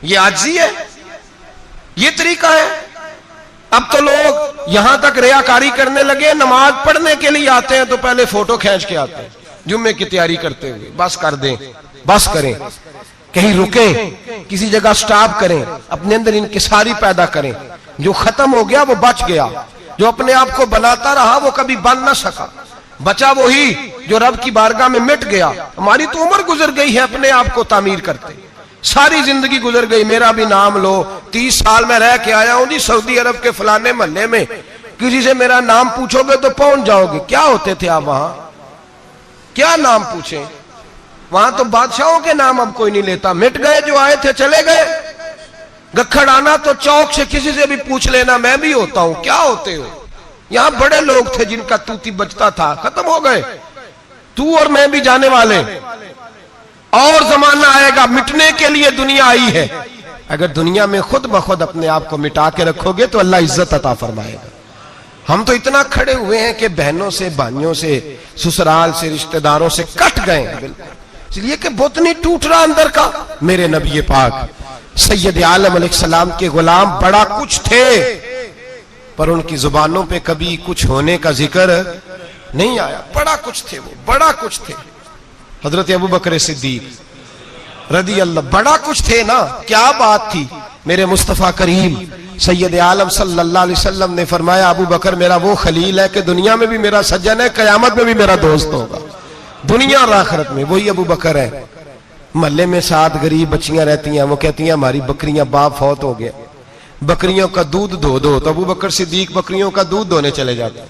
ये आजी है, ये तरीका है। अब तो लोग यहां तक रियाकारी करने लगे, नमाज पढ़ने के लिए आते हैं तो पहले फोटो खींच के आते हैं, जुम्मे की तैयारी करते हुए, बस कर दें, बस करें, कहीं रुके, किसी जगह स्टॉप करें, अपने अंदर इंकिसारी पैदा करें, जो खत्म हो गया वो बच गया, जो अपने आप को बनाता रहा वो कभी बन ना सका, बचा वही जो रब की बारगाह में मिट गया। हमारी तो उम्र गुजर गई है अपने आप को तामीर करते, सारी जिंदगी गुजर गई, मेरा भी नाम लो, 30 साल में रह के आया हूं जी सऊदी अरब के फलाने महल्ले में, किसी से मेरा नाम पूछोगे तो पहुंच जाओगे। क्या होते थे आप वहां, क्या नाम पूछे, वहां तो बादशाहों के नाम अब कोई नहीं लेता, मिट गए, जो आए थे चले गए। गखड़ आना तो चौक से किसी से भी पूछ लेना, मैं भी होता हूं, क्या होते हो। यहां बड़े लोग थे जिनका तूती बचता था, खत्म हो गए, तू और मैं भी जाने वाले, और जमाना आएगा, मिटने के लिए दुनिया आई है। अगर दुनिया में खुद ब खुद अपने आप को मिटा के रखोगे तो अल्लाह इज्जत अता फरमाएगा। हम तो इतना खड़े हुए हैं कि बहनों से, भाइयों से, ससुराल से, रिश्तेदारों से कट गए हैं बिल्कुल, इसलिए कि बुत नहीं टूट रहा अंदर का। मेरे नबी पाक सैयद आलम अलैहिस्सलाम के गुलाम बड़ा कुछ थे, पर उनकी जुबानों पे कभी कुछ होने का जिक्र नहीं आया। बड़ा कुछ थे वो, बड़ा कुछ थे। हजरत अबू बकर सिद्दीक रदी अल्लाह, बड़ा कुछ थे ना, क्या बात थी। मेरे मुस्तफा करीम सैयद आलम सल्लल्लाहु अलैहि वसल्लम ने फरमाया, अबू बकर मेरा वो खलील है कि दुनिया में भी मेरा सज्जन है, कयामत में भी मेरा दोस्त होगा, दुनिया और आखिरत में वही अबू बकर है। महल्ले में 7 गरीब बच्चियां रहती हैं, वो कहती हैं हमारी बकरियां, बाप फौत हो गया, बकरियों का दूध धो दो, तो अबू बकर सिद्दीक बकरियों का दूध धोने चले जाते हैं,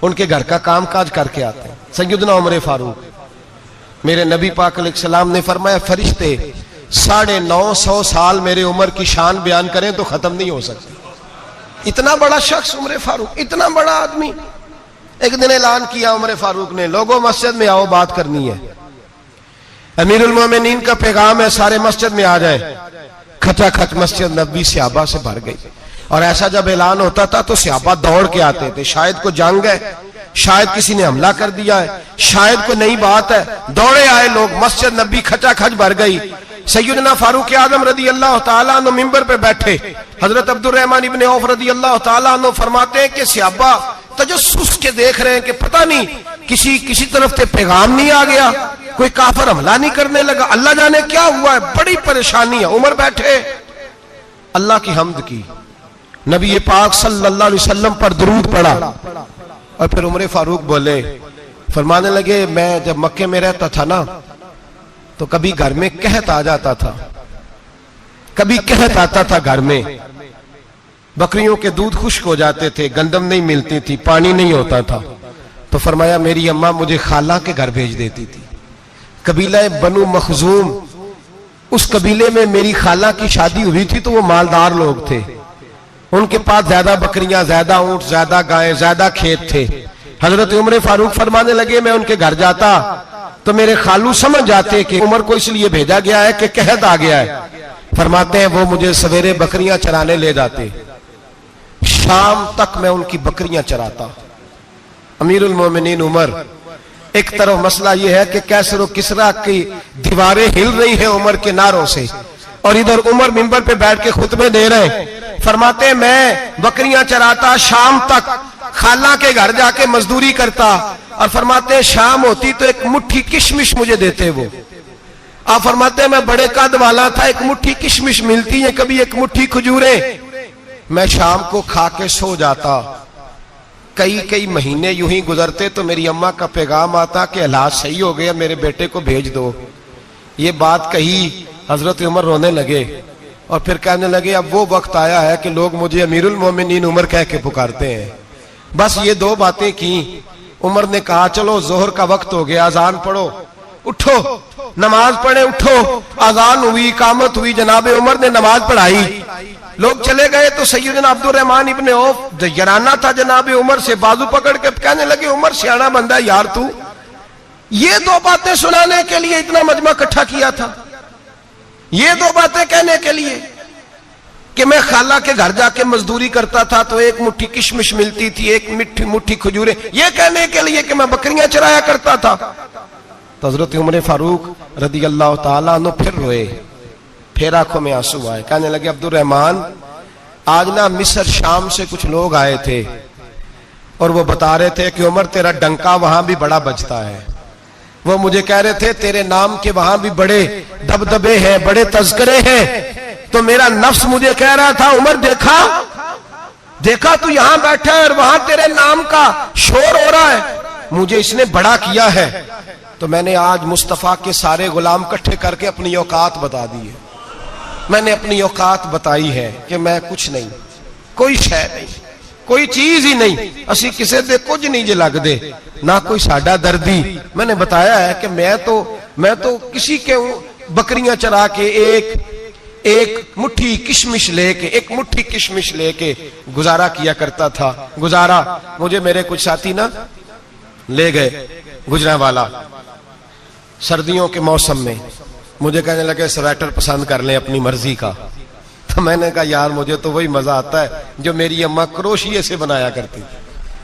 उनके घर का काम काज करके आते हैं। सैयदना उमर फारूक, मेरे नबी पाक अलैहिस्सलाम ने फरमाया, फरिश्ते 950 साल मेरे उम्र की शान बयान करें तो खत्म नहीं हो सकती। इतना बड़ा शख्स उमर फारूक, इतना बड़ा आदमी। एक दिन ऐलान किया उमर फारूक ने, लोगों मस्जिद में आओ, बात करनी है। अमीरुल मोमिनीन का पैगाम है, सारे मस्जिद में आ जाए। खचाखच मस्जिद नबी सहाबा से भर गई, और ऐसा जब ऐलान होता था तो सहाबा दौड़ के आते थे, शायद को जंग है, शायद किसी ने हमला कर दिया है, शायद कोई नई बात है। दौड़े आए लोग, मस्जिद नबी खचाखच भर गई। सैयदना फारूक आजम रदी अल्लाह तआला अन्हु मिंबर पे बैठे, हजरत अब्दुर रहमान इब्ने औफ रदी अल्लाह तआला अन्हु फरमाते हैं कि सहाबा तजस्सुस के देख रहे हैं कि पता नहीं किसी तरफ से पैगाम नहीं आ गया, कोई काफिर हमला नहीं करने लगा, अल्लाह जाने क्या हुआ है, बड़ी परेशानी है। उमर बैठे, अल्लाह की हम्द की, नबी पाक सल्लल्लाहु अलैहि वसल्लम पर दुरूद पढ़ा, और फिर उमर फारूक बोले, फरमाने लगे, मैं जब मक्के में रहता था ना तो कभी घर में कहत आ जाता था, कभी कहत आता था घर में, बकरियों के दूध खुश्क हो जाते थे, गंदम नहीं मिलती थी, पानी नहीं होता था। तो फरमाया मेरी अम्मा मुझे खाला के घर भेज देती थी। कबीला बनु मखजूम, उस कबीले में मेरी खाला की शादी हुई थी, तो वो मालदार लोग थे, उनके पास ज्यादा बकरियां, ज्यादा ऊंट, ज्यादा गायें, ज्यादा खेत थे। हजरत उमर फारूक फरमाने लगे मैं उनके घर जाता तो मेरे खालू समझ जाते कि उमर को इसलिए भेजा गया है कि कहत आ गया है। फरमाते हैं वो मुझे सवेरे बकरियां चराने ले जाते, शाम तक मैं उनकी बकरियां चराता। अमीरुल मोमिनीन उमर, एक तरफ मसला यह है कि कैसर और किसरा की दीवारें हिल रही हैं उमर के नारों से, और इधर उमर मिंबर पे बैठ के खुतबे दे रहे हैं। फरमाते हैं मैं बकरियां चराता, शाम तक खाला के घर जाके मजदूरी करता, और फरमाते हैं शाम होती तो एक मुट्ठी किशमिश मुझे देते वो। आप फरमाते हैं मैं बड़े कद वाला था, एक मुट्ठी किशमिश मिलती है, कभी एक मुट्ठी खजूरें, मैं शाम को खा के सो जाता। कई कई महीने यूं ही गुजरते तो मेरी अम्मा का पैगाम आता कि हालात सही हो गया, मेरे बेटे को भेज दो। ये बात कही, हजरत उमर रोने लगे और फिर कहने लगे अब वो वक्त आया है कि लोग मुझे अमीरुल मोमिनीन उमर कह के पुकारते हैं। बस ये दो बातें की। उमर ने कहा चलो जोहर का वक्त हो गया, अजान पढ़ो, उठो नमाज पढ़े, उठो। अजान हुई, इकामत हुई, जनाब उमर ने नमाज पढ़ाई, लोग चले गए तो सैयदना अब्दुर रहमान इब्ने औफ यराना था जनाब उमर से, बाजू पकड़ के कहने लगे उमर सियाना बंदा यार, तू ये दो बातें सुनाने के लिए इतना मजमा इकट्ठा किया था, ये दो बातें कहने के लिए कि मैं खाला के घर जाके मजदूरी करता था तो एक मुट्ठी किशमिश मिलती थी, एक मुट्ठी खजूरें, ये कहने के लिए कि मैं बकरियां चराया करता था। तो हजरत उमर फारूक रदी अल्लाह ताला अन्हु फिर रोए, फिर आंखों में आंसू आए। कहने लगे अब्दुर रहमान आज ना मिस्र शाम से कुछ लोग आए थे और वो बता रहे थे कि उमर तेरा डंका वहां भी बड़ा बजता है। वो मुझे कह रहे थे तेरे नाम के वहां भी बड़े दबदबे हैं, बड़े तज़किरे हैं। तो मेरा नफ्स मुझे कह रहा था उमर देखा देखा तू यहां बैठा है और वहां तेरे नाम का शोर हो रहा है, मुझे इसने बड़ा किया है। तो मैंने आज मुस्तफा के सारे गुलाम इकट्ठे करके अपनी औकात बता दी है। मैंने अपनी औकात बताई है कि मैं कुछ नहीं, कोई शय नहीं, कोई चीज ही नहीं, असी किसी दे कुछ नहीं जे लगदे, ना कोई साडा दर्दी। मैंने बताया है कि मैं तो किसी के बकरियां चरा के एक मुट्ठी किशमिश लेके गुजारा किया करता था। गुजारा मुझे मेरे कुछ साथी ना ले गए गुजरांवाला सर्दियों के मौसम में, मुझे कहने लगे स्वेटर पसंद कर लें अपनी मर्जी का। तो मैंने कहा यार मुझे तो वही मजा आता है जो मेरी अम्मा क्रोशिये से बनाया करती थी,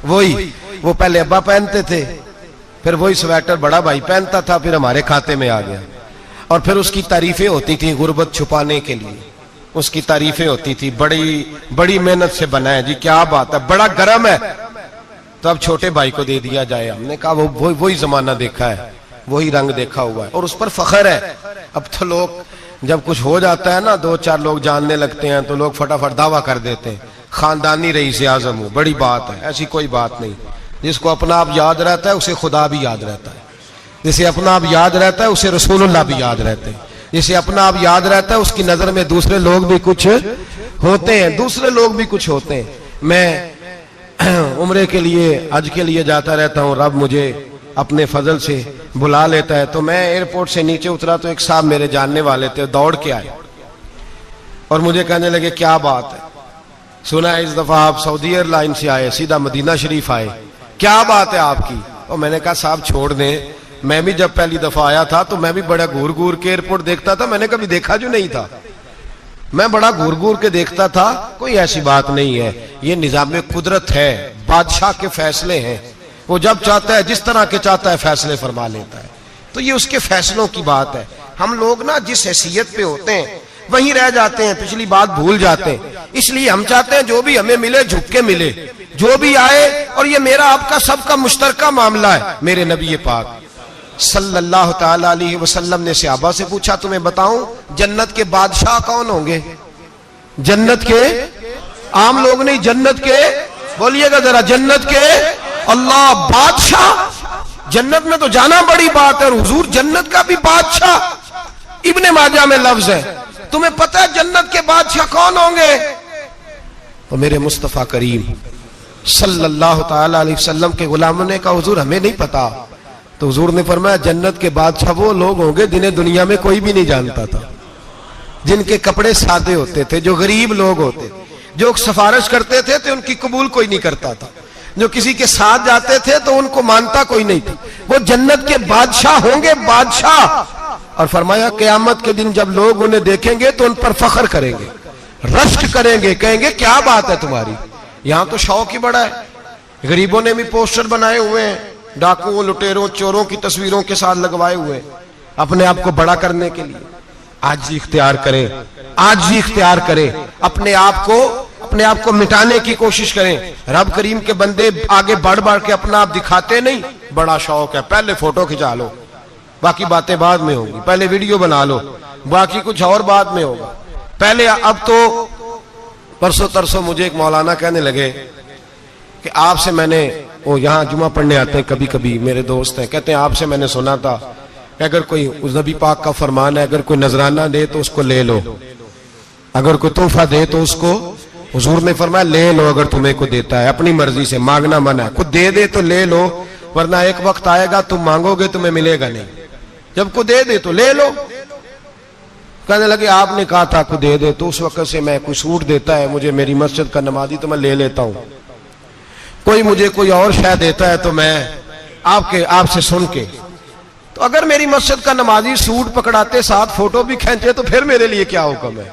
वही वो पहले अब्बा पहनते थे, फिर वही स्वेटर बड़ा भाई पहनता था, फिर हमारे खाते में आ गया। और फिर उसकी तारीफें होती थी गुर्बत छुपाने के लिए, उसकी तारीफें होती थी, बड़ी मेहनत से बना है जी, क्या बात है, बड़ा गर्म है। तो अब छोटे भाई को दे दिया जाए। हमने कहा वही जमाना देखा है, वही रंग देखा हुआ है और उस पर फख्र है। अब तो लोग जब कुछ हो जाता है ना, दो चार लोग जानने लगते हैं तो लोग फटाफट दावा कर देते हैं खानदानी रईस आजम हूं, बड़ी बात है। ऐसी कोई बात नहीं। जिसको अपना आप याद रहता है उसे खुदा भी याद रहता है, जिसे अपना आप याद रहता है उसे रसूलुल्लाह भी याद रहते हैं, जिसे अपना आप याद रहता है उसकी नजर में दूसरे लोग भी कुछ होते हैं, दूसरे लोग भी कुछ होते हैं। मैं उम्रे के लिए, हज के लिए जाता रहता हूँ, रब मुझे अपने फजल से बुला लेता है। तो मैं एयरपोर्ट से नीचे उतरा तो एक साहब मेरे जानने वाले थे, दौड़ के आए और मुझे कहने लगे क्या बात है, सुना है इस दफा आप सऊदी एयरलाइन से आए, सीधा मदीना शरीफ आए, क्या बात है आपकी। और मैंने कहा साहब छोड़ दें, मैं भी जब पहली दफा आया था तो मैं भी बड़ा घूर घूर के एयरपोर्ट देखता था, मैंने कभी देखा जो नहीं था, मैं बड़ा घूर घूर के देखता था। कोई ऐसी बात नहीं है, ये निजाम कुदरत है, बादशाह के फैसले हैं, वो जब चाहता है जिस तरह के चाहता है फैसले फरमा लेता है। तो ये उसके फैसलों की बात है। हम लोग ना जिस हैसियत पे होते हैं वहीं रह जाते हैं, पिछली बात भूल जाते हैं। इसलिए हम चाहते हैं जो भी हमें मिले झुक के मिले, जो भी आए, और ये मेरा आपका सबका मुश्तरका मामला है। मेरे नबी पाक सल्लल्लाहु ताला अलैहि वसल्लम ने सहाबा से पूछा तुम्हें बताऊं जन्नत के बादशाह कौन होंगे? जन्नत के आम लोग नहीं, जन्नत के, बोलिएगा जरा, जन्नत के अल्लाह बादशाह। जन्नत में तो जाना बड़ी बात है, और हुजूर जन्नत का भी बादशाह। इब्ने माजा में लफ्ज है, तुम्हें पता है जन्नत के बादशाह कौन होंगे? तो मेरे मुस्तफ़ा करीम सल्लल्लाहु ताला अलैहि वसल्लम के गुलामों ने कहा हुजूर हमें नहीं पता। तो हुजूर ने फरमाया जन्नत के बादशाह वो लोग होंगे जिन्हें दुनिया में कोई भी नहीं जानता था, जिनके कपड़े सादे होते थे, जो गरीब लोग होते, जो सिफारिश करते थे तो उनकी कबूल कोई नहीं करता था, जो किसी के साथ जाते थे तो उनको मानता कोई नहीं था। वो जन्नत के बादशाह होंगे, बादशाह। और फरमाया क़यामत के दिन जब लोग उन्हें देखेंगे तो उन पर फख्र करेंगे, रश्क करेंगे, कहेंगे क्या बात है तुम्हारी, यहां तो शौक ही बड़ा है। गरीबों ने भी पोस्टर बनाए हुए हैं, डाकुओं, लुटेरों, चोरों की तस्वीरों के साथ लगवाए हुए, अपने आप को बड़ा करने के लिए। आज ही इख्तियार करें, आज ही इख्तियार करें, अपने आप को मिटाने की कोशिश करें। रब करीम के बंदे आगे बढ़ बढ़ के अपना आप दिखाते नहीं, बड़ा शौक है, पहले फोटो खिंचा लो, बाकी बातें बाद में होंगी, पहले वीडियो बना लो, बाकी कुछ और बाद में होगा। पहले अब तो परसों तरसों मुझे एक मौलाना कहने लगे कि आपसे मैंने, वो यहाँ जुमा पढ़ने आते हैं कभी कभी, मेरे दोस्त हैं, कहते हैं आपसे मैंने सुना था कि अगर कोई उस नबी पाक का फरमान है, अगर कोई नजराना दे तो उसको ले लो, अगर कोई तोहफा दे तो उसको, हुजूर ने फरमाया ले लो अगर तुम्हें को देता है, अपनी मर्जी से, मांगना मना है, कुछ दे दे तो ले लो, वरना एक वक्त आएगा तुम मांगोगे तुम्हें मिलेगा नहीं, जब को दे दे तो ले लो। कहने लगे आपने कहा था को दे दे, तो उस वक्त से मैं कोई सूट देता है मुझे मेरी मस्जिद का नमाजी तो मैं ले लेता हूं, कोई मुझे कोई और शय देता है तो मैं आपसे सुन के, तो अगर मेरी मस्जिद का नमाजी सूट पकड़ाते साथ फोटो भी खींचे तो फिर मेरे लिए क्या हुक्म है,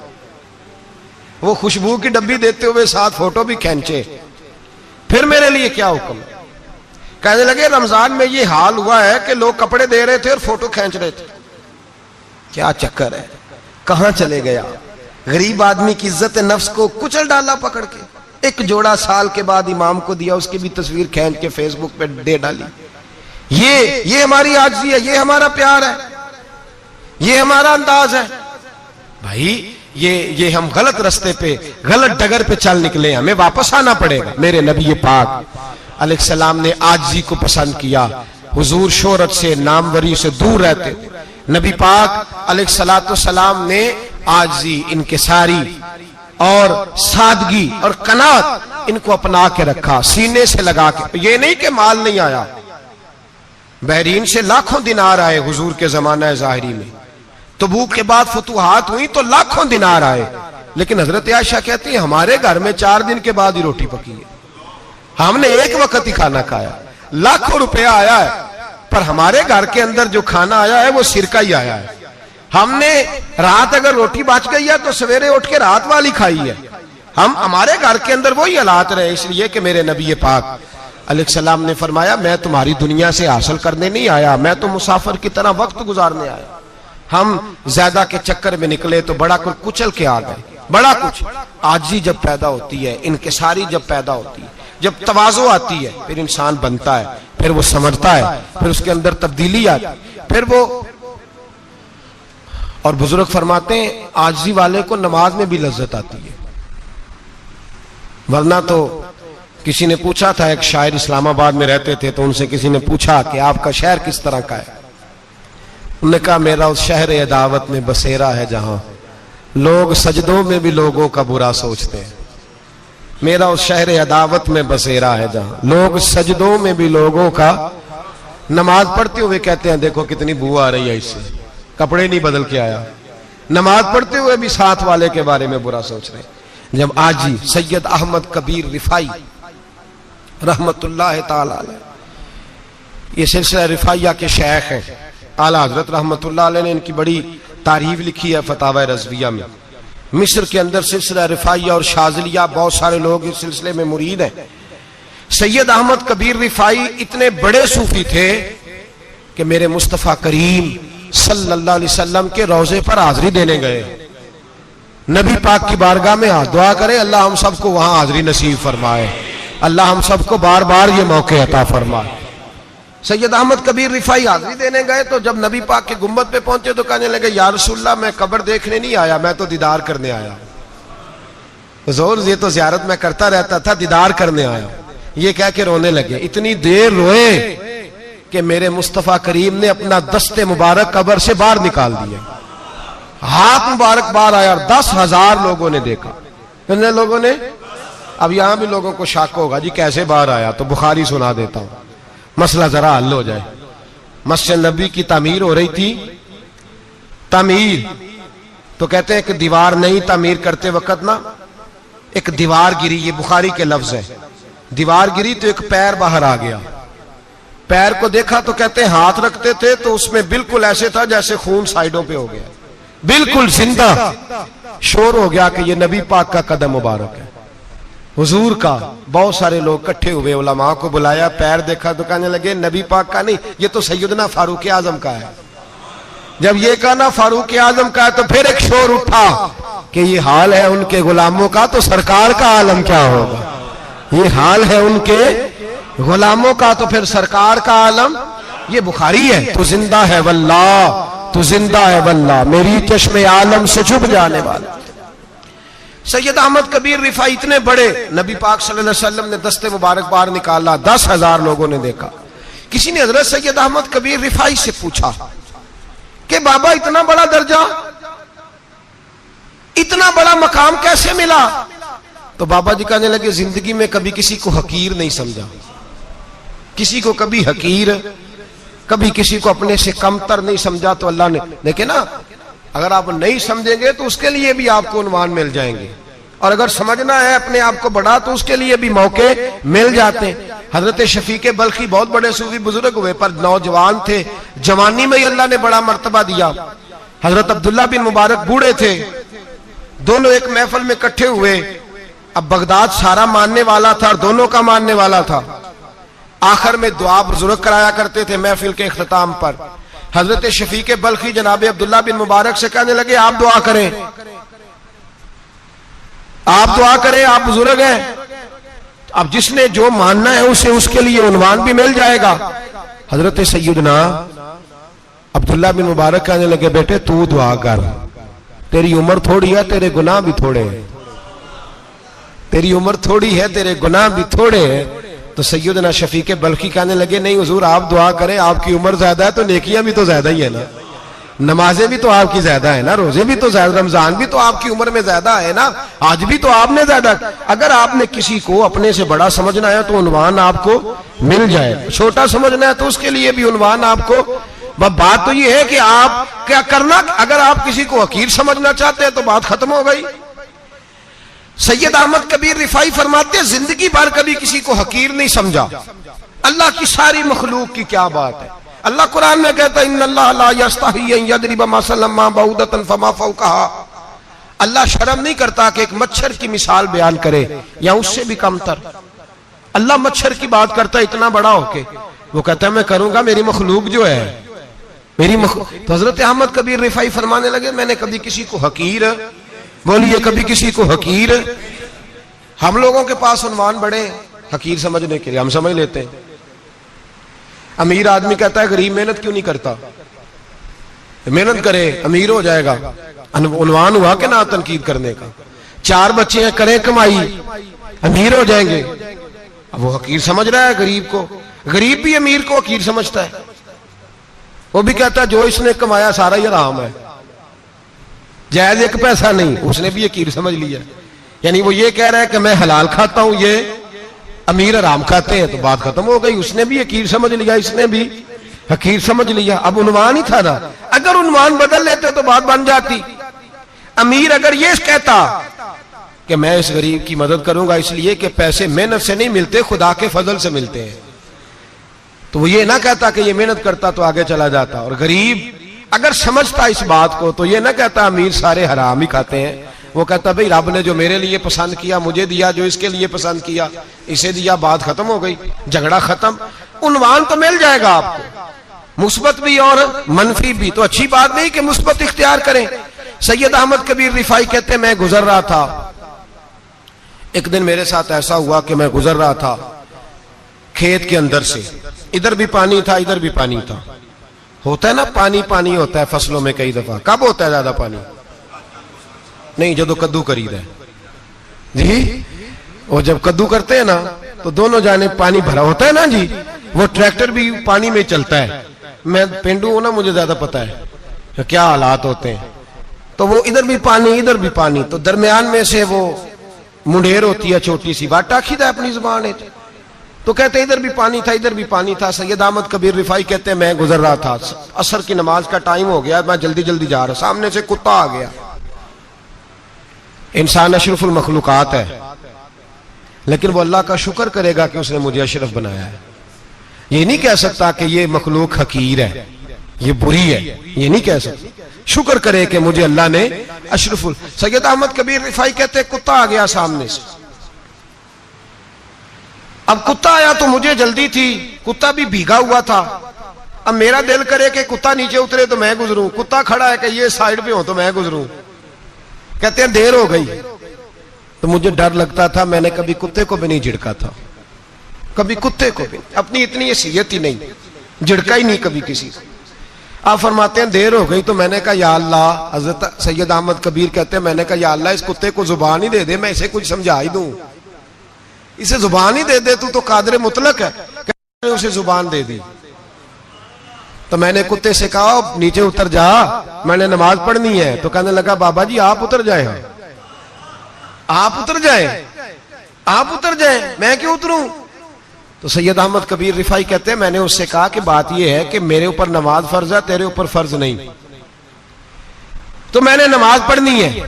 वो खुशबू की डब्बी देते हुए साथ फोटो भी खींचे फिर मेरे लिए क्या हुक्म है। कहने लगे रमजान में ये हाल हुआ है कि लोग कपड़े दे रहे थे और फोटो खींच रहे थे, क्या चक्कर है, कहां चले गया। गरीब आदमी की इज्जत नफ्स को कुचल डाला पकड़ के। एक जोड़ा साल के बाद इमाम को दिया, उसकी भी तस्वीर खींच के फेसबुक पे दे डाली। ये हमारी आजिज़ी है, ये हमारा प्यार है, ये हमारा अंदाज है। भाई ये हम गलत रास्ते पे, गलत डगर पे चल निकले, हमें वापस आना पड़ेगा। मेरे नबी पाक अलैहिस्सलाम ने आजिज़ी को पसंद किया। हुजूर शोहरत से, नामवरी से दूर रहते, नबी पाक अलैहिस्सलाम ने आजिज़ी, इनकिसारी और सादगी और कनात इनको अपना के रखा, सीने से लगा के। ये नहीं कि माल नहीं आया, बहरीन से लाखों दिनार आए हुजूर के जमाना ज़ाहिरी में, तबूक के बाद फतुहात हुई तो लाखों दिनार आए, लेकिन हजरत आयशा कहती है हमारे घर में 4 दिन के बाद ही रोटी पकी है, हमने एक वक्त ही खाना खाया, लाखों रुपया आया है, पर हमारे घर के अंदर जो खाना आया है वो सिरका ही आया है। हमने रात अगर रोटी बच गई है तो सवेरे उठ के रात वाली खाई है। हमारे घर के अंदर वही हालात रहे, इसलिए कि मेरे नबी पाक अलैहिस्सलाम ने फरमाया मैं तुम्हारी दुनिया से हासिल करने नहीं आया, मैं तो मुसाफिर की तरह वक्त गुजारने आया। हम ज्यादा के चक्कर में निकले तो बड़ा कुछ कुचल के आ गए। बड़ा कुछ आजिज़ी जब पैदा होती है, इनकिसारी जब पैदा होती है, जब तवाज़ो आती है, फिर इंसान बनता है, फिर वो समझता है, फिर उसके अंदर तब्दीली आती है, फिर वो। और बुजुर्ग फरमाते हैं आजिज़ी वाले को नमाज में भी लज्जत आती है, वरना तो किसी ने पूछा था, एक शायर इस्लामाबाद में रहते थे, तो उनसे किसी ने पूछा कि आपका शहर किस तरह का है। उन्होंने कहा मेरा उस शहर अदावत में बसेरा है जहां लोग सजदों में भी लोगों का बुरा सोचते हैं। मेरा उस शहर अदावत में बसेरा है जहां लोग सजदों में भी लोगों का, नमाज पढ़ते हुए कहते हैं देखो कितनी बू आ रही है इससे, कपड़े नहीं बदल के आया, नमाज पढ़ते हुए भी साथ वाले के बारे में बुरा सोच रहे हैं। जब आजी सैयद अहमद कबीर रिफाई रहमतुल्लाह ताला अलैह, ये सिलसिला रिफाइया के शेख हैं, आला हजरत रहमतुल्लाह अलैह ने इनकी बड़ी तारीफ लिखी है फतावा रज़विया में। मिस्र के अंदर सिलसिला रिफाइया और शाज़िलिया, बहुत सारे लोग इस सिलसिले में मुरीद हैं। सैयद अहमद कबीर रिफाई इतने बड़े सूफी थे कि मेरे मुस्तफ़ा करीम सल्लल्लाहु अलैहि वसल्लम के रोजे पर हाजिरी देने गए। नबी पाक की बारगाह में हाथ दुआ करें, अल्लाह हम सबको वहां हाजिरी नसीब फरमाए, अल्लाह हम सबको बार बार ये मौके अता फरमाए। सैयद अहमद कबीर रिफाई हाजिरी देने गए तो जब नबी पाक के गुम्बद पे पहुंचे तो कहने लगे या रसूलल्लाह मैं कब्र देखने नहीं आया, मैं तो दीदार करने आया। हुजूर ये तो ज़ियारत में करता रहता था, दीदार करने आया। ये कह के रोने लगे, इतनी देर रोए कि मेरे मुस्तफ़ा करीम ने अपना दस्ते मुबारक कब्र से बाहर निकाल दिया, हाथ मुबारक बाहर आया, 10,000 लोगों ने देखा। कितने लोगों ने? अब यहां भी लोगों को शक होगा जी कैसे बाहर आया, तो बुखारी सुना देता हूं, मसला जरा हल हो जाए। मस्जिद नबी की तामीर हो रही थी, तामीर तो कहते हैं कि दीवार नहीं तामीर करते वक्त ना एक दीवार गिरी, ये बुखारी के लफ्ज है, दीवार गिरी तो एक पैर बाहर आ गया। पैर को देखा तो कहते हैं हाथ रखते थे तो उसमें बिल्कुल ऐसे था जैसे खून साइडों पे हो गया, बिल्कुल जिंदा। शोर हो गया कि ये नबी पाक का कदम मुबारक है, हुजूर का। बहुत सारे लोग इकट्ठे हुए, उलमा को बुलाया, पैर देखा तो कहने लगे नबी पाक का नहीं, ये तो सैयदना फारूक आजम का है। जब ये कहा ना फारूक आजम का है तो फिर एक शोर उठा कि ये हाल है उनके गुलामों का तो सरकार का आलम क्या होगा। ये हाल है उनके गुलामों का तो फिर सरकार का आलम। ये बुखारी है। तो जिंदा है वल्लाह, तो जिंदा है वल्लाह, मेरी चश्मे आलम से छुप जाने वाला। सैयद अहमद कबीर रिफाई इतने बड़े, नबी पाक सल्लल्लाहु अलैहि वसल्लम ने दस्ते मुबारक बाहर निकाला, 10,000 लोगों ने देखा। किसी ने हजरत सैयद अहमद कबीर रिफाई से पूछा कि बाबा इतना बड़ा दर्जा, इतना बड़ा मकाम कैसे मिला? तो बाबा जी कहने लगे जिंदगी में कभी किसी को हकीर नहीं समझा, किसी को कभी हकीर, कभी किसी को अपने से कमतर नहीं समझा। तो अल्लाह ने देखे ना, अगर आप नहीं समझेंगे तो उसके लिए भी आपको उन्वान मिल जाएंगे, और अगर समझना है अपने आप को बड़ा तो उसके लिए भी मौके मिल जाते हैं। हजरत शफीक बल्खी बहुत बड़े सूफी बुजुर्ग हुए पर नौजवान थे, जवानी में ही अल्लाह ने बड़ा मर्तबा दिया। हजरत अब्दुल्ला बिन मुबारक बूढ़े थे, दोनों एक महफिल में इकट्ठे हुए। अब बगदाद सारा मानने वाला था और दोनों का मानने वाला था। आखिर में दुआ बुजुर्ग कराया करते थे महफिल के इख्तिताम पर। हजरत शफीक बल्खी जनाब अब्दुल्ला बिन मुबारक से कहने लगे आप दुआ करें, आप दुआ करें, आप बुजुर्ग हैं, अब जिसने जो मानना है उसे उसके लिए उन्वान भी मिल जाएगा। हजरत सैयदना अब्दुल्ला बिन मुबारक कहने लगे बेटे तू दुआ कर, तेरी उम्र थोड़ी है, तेरे गुनाह भी थोड़े हैं, तेरी उम्र थोड़ी है, तेरे गुनाह भी थोड़े हैं। तो सैयदना शफीक बल्खी कहने लगे नहीं हुजूर आप दुआ करें, आपकी उम्र ज्यादा है तो नेकियां भी तो ज्यादा ही है ना, नमाजें भी तो आपकी ज्यादा है ना, रोजे भी तो ज्यादा, रमजान भी तो आपकी उम्र में ज्यादा है ना, आज भी तो आपने ज्यादा। अगर आपने किसी को अपने से बड़ा समझना है तो उन्वान आपको मिल जाए, छोटा समझना है तो उसके लिए भी उन्वान आपको। बात तो ये है कि आप क्या करना, अगर आप किसी को हकीर समझना चाहते हैं तो बात खत्म हो गई। सैयद अहमद कबीर रिफाई फरमाते हैं जिंदगी भर कभी किसी को हकीर नहीं समझा। अल्लाह की सारी मखलूक की क्या बात है। अल्लाह कुरान में कहता है इन्नल्लाह ला यस्तही अन यदरिबा मसलन मा बऊदतन फमा फौकहा। अल्लाह शर्म नहीं करता कि एक मच्छर की मिसाल बयान करे या उससे भी कमतर। अल्लाह मच्छर की बात करता है इतना बड़ा होके, वो कहता है मैं करूंगा, मेरी मखलूक जो है मेरी तो हजरत अहमद कबीर रिफाई फरमाने लगे मैंने कभी किसी को हकीर, बोलिए कभी किसी को हकीर। हम लोगों के पास उन्वान बड़े हकीर समझने के लिए, हम समझ लेते हैं। अमीर आदमी कहता है गरीब मेहनत क्यों नहीं करता, मेहनत करे अमीर हो जाएगा, उन्वान हुआ कि ना तनकीद करने का। 4 बच्चे हैं करें कमाई अमीर हो जाएंगे, अब वो हकीर समझ रहा है गरीब को। गरीब भी अमीर को हकीर समझता है, वो भी कहता है जो इसने कमाया सारा ही हराम है, जायज एक पैसा नहीं, उसने भी हकीर समझ लिया। यानी वो ये कह रहा है कि मैं हलाल खाता हूं, ये अमीर हराम खाते हैं, तो बात खत्म हो गई। उसने भी हकीर समझ लिया, इसने भी हकीर समझ लिया। अब उन्वान ही था ना, अगर उन्वान बदल लेते तो बात बन जाती। अमीर अगर ये कहता कि मैं इस गरीब की मदद करूंगा इसलिए कि पैसे मेहनत से नहीं मिलते, खुदा के फजल से मिलते हैं, तो वो ये ना कहता कि ये मेहनत करता तो आगे चला जाता। और गरीब अगर समझता इस बात को तो ये ना कहता अमीर सारे हराम ही खाते हैं, वो कहता भाई रब ने जो मेरे लिए पसंद किया मुझे दिया, जो इसके लिए पसंद किया इसे दिया, बात खत्म हो गई, झगड़ा खत्म। उन्वान तो मिल जाएगा आपको, मुस्बत भी और मनफी भी। तो अच्छी बात नहीं कि मुस्बत इख्तियार करें। सैयद अहमद कबीर रिफाई कहते मैं गुजर रहा था, एक दिन मेरे साथ ऐसा हुआ कि मैं गुजर रहा था खेत के अंदर से, इधर भी पानी था इधर भी पानी था। होता है ना पानी पानी होता है फसलों में कई दफा। कब होता है ज्यादा पानी? नहीं, जब कद्दू करीद है जी, और जब कद्दू करते हैं ना तो दोनों जाने पानी भरा होता है ना जी, वो ट्रैक्टर भी पानी में चलता है। मैं पेंडू हूं ना, मुझे ज्यादा पता है क्या हालात होते हैं। तो वो इधर भी पानी इधर भी पानी, तो दरमियान में से वो मुंडेर होती है छोटी सी, वाट आखिदा अपनी जुबान है। तो कहते इधर भी पानी था, इधर भी पानी था। सैयद अहमद कबीर रिफाई कहते हैं मैं गुजर रहा था, असर की नमाज का टाइम हो गया, मैं जल्दी जल्दी जा रहा, सामने से कुत्ता आ गया। इंसान अशरफुल मखलूकात है, लेकिन वो अल्लाह का शुक्र करेगा कि उसने मुझे अशरफ बनाया है। ये नहीं कह सकता कि ये मखलूक हकीर है, ये बुरी है, ये नहीं कह सकता। शुक्र करे कि मुझे अल्लाह ने अशरफुल। सैयद अहमद कबीर रिफाई कहते कुत्ता आ गया सामने से। अब कुत्ता आया तो मुझे जल्दी थी, कुत्ता भी भीगा हुआ था। अब मेरा दिल करे कि कुत्ता नीचे उतरे तो मैं गुजरूं, कुत्ता खड़ा है कि ये साइड पे हो तो मैं गुजरूं। कहते हैं देर हो गई तो मुझे डर लगता था, मैंने कभी कुत्ते को भी नहीं झिड़का था, कभी कुत्ते को भी, अपनी इतनी हैसियत ही नहीं, झिड़का ही नहीं कभी किसी को। आप फरमाते हैं देर हो गई तो मैंने कहा या अल्लाह, हजरत सैयद अहमद कबीर कहते हैं मैंने कहा या अल्लाह इस कुत्ते को जुबान ही दे दे, मैं इसे कुछ समझा ही दूं, इसे जुबान ही दे दे, तू तो कादर मुतलक है। उसे जुबान दे दी तो मैंने कुत्ते से कहा नीचे उतर जा, मैंने नमाज पढ़नी है। तो कहने लगा बाबा जी आप उतर जाए, आप उतर जाए, आप उतर जाए, मैं क्यों उतरूं। तो सैयद अहमद कबीर रिफाई कहते हैं मैंने उससे कहा कि बात यह है कि मेरे ऊपर नमाज फर्ज है, तेरे ऊपर फर्ज नहीं, तो मैंने नमाज पढ़नी है।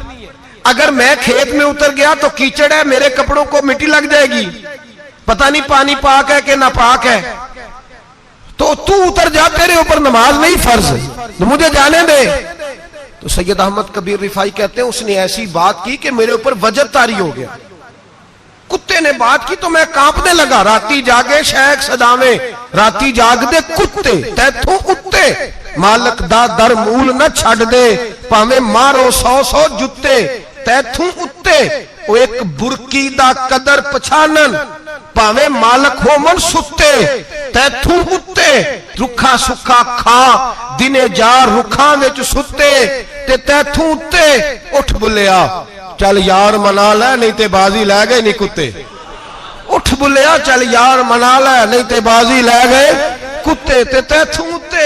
अगर मैं खेत में उतर गया तो कीचड़ है, मेरे कपड़ों को मिट्टी लग जाएगी, पता नहीं पानी पाक है कि नापाक है, तो तू उतर जा, तेरे ऊपर नमाज नहीं फर्ज, तो मुझे जाने दे। तो सैयद अहमद कबीर रिफाई कहते हैं उसने ऐसी बात की कि मेरे ऊपर वजद तारी हो गया। कुत्ते ने बात की तो मैं कांपने लगा। राती जागे शेख सदावे, राती जाग दे कुत्ते, तैथों उत्ते मालक दा दर मूल न छड़ दे, भावे मारो 100 जुत्ते तैथों उत्ते। वो एक बुरकी दा कदर पछानन, भावे मालक हो मन सुत्ते तैथों उत्ते। रुखा सुखा खा दिने जार रुखा विच सुत्ते ते तैथों उत्ते। उठ बुलिया चल यार मना ले नहीं ते बाजी लै गए नहीं कुत्ते, उठ बुलिया चल यार मना ले नहीं ते बाजी लै गए कुत्ते ते तैथों उत्ते।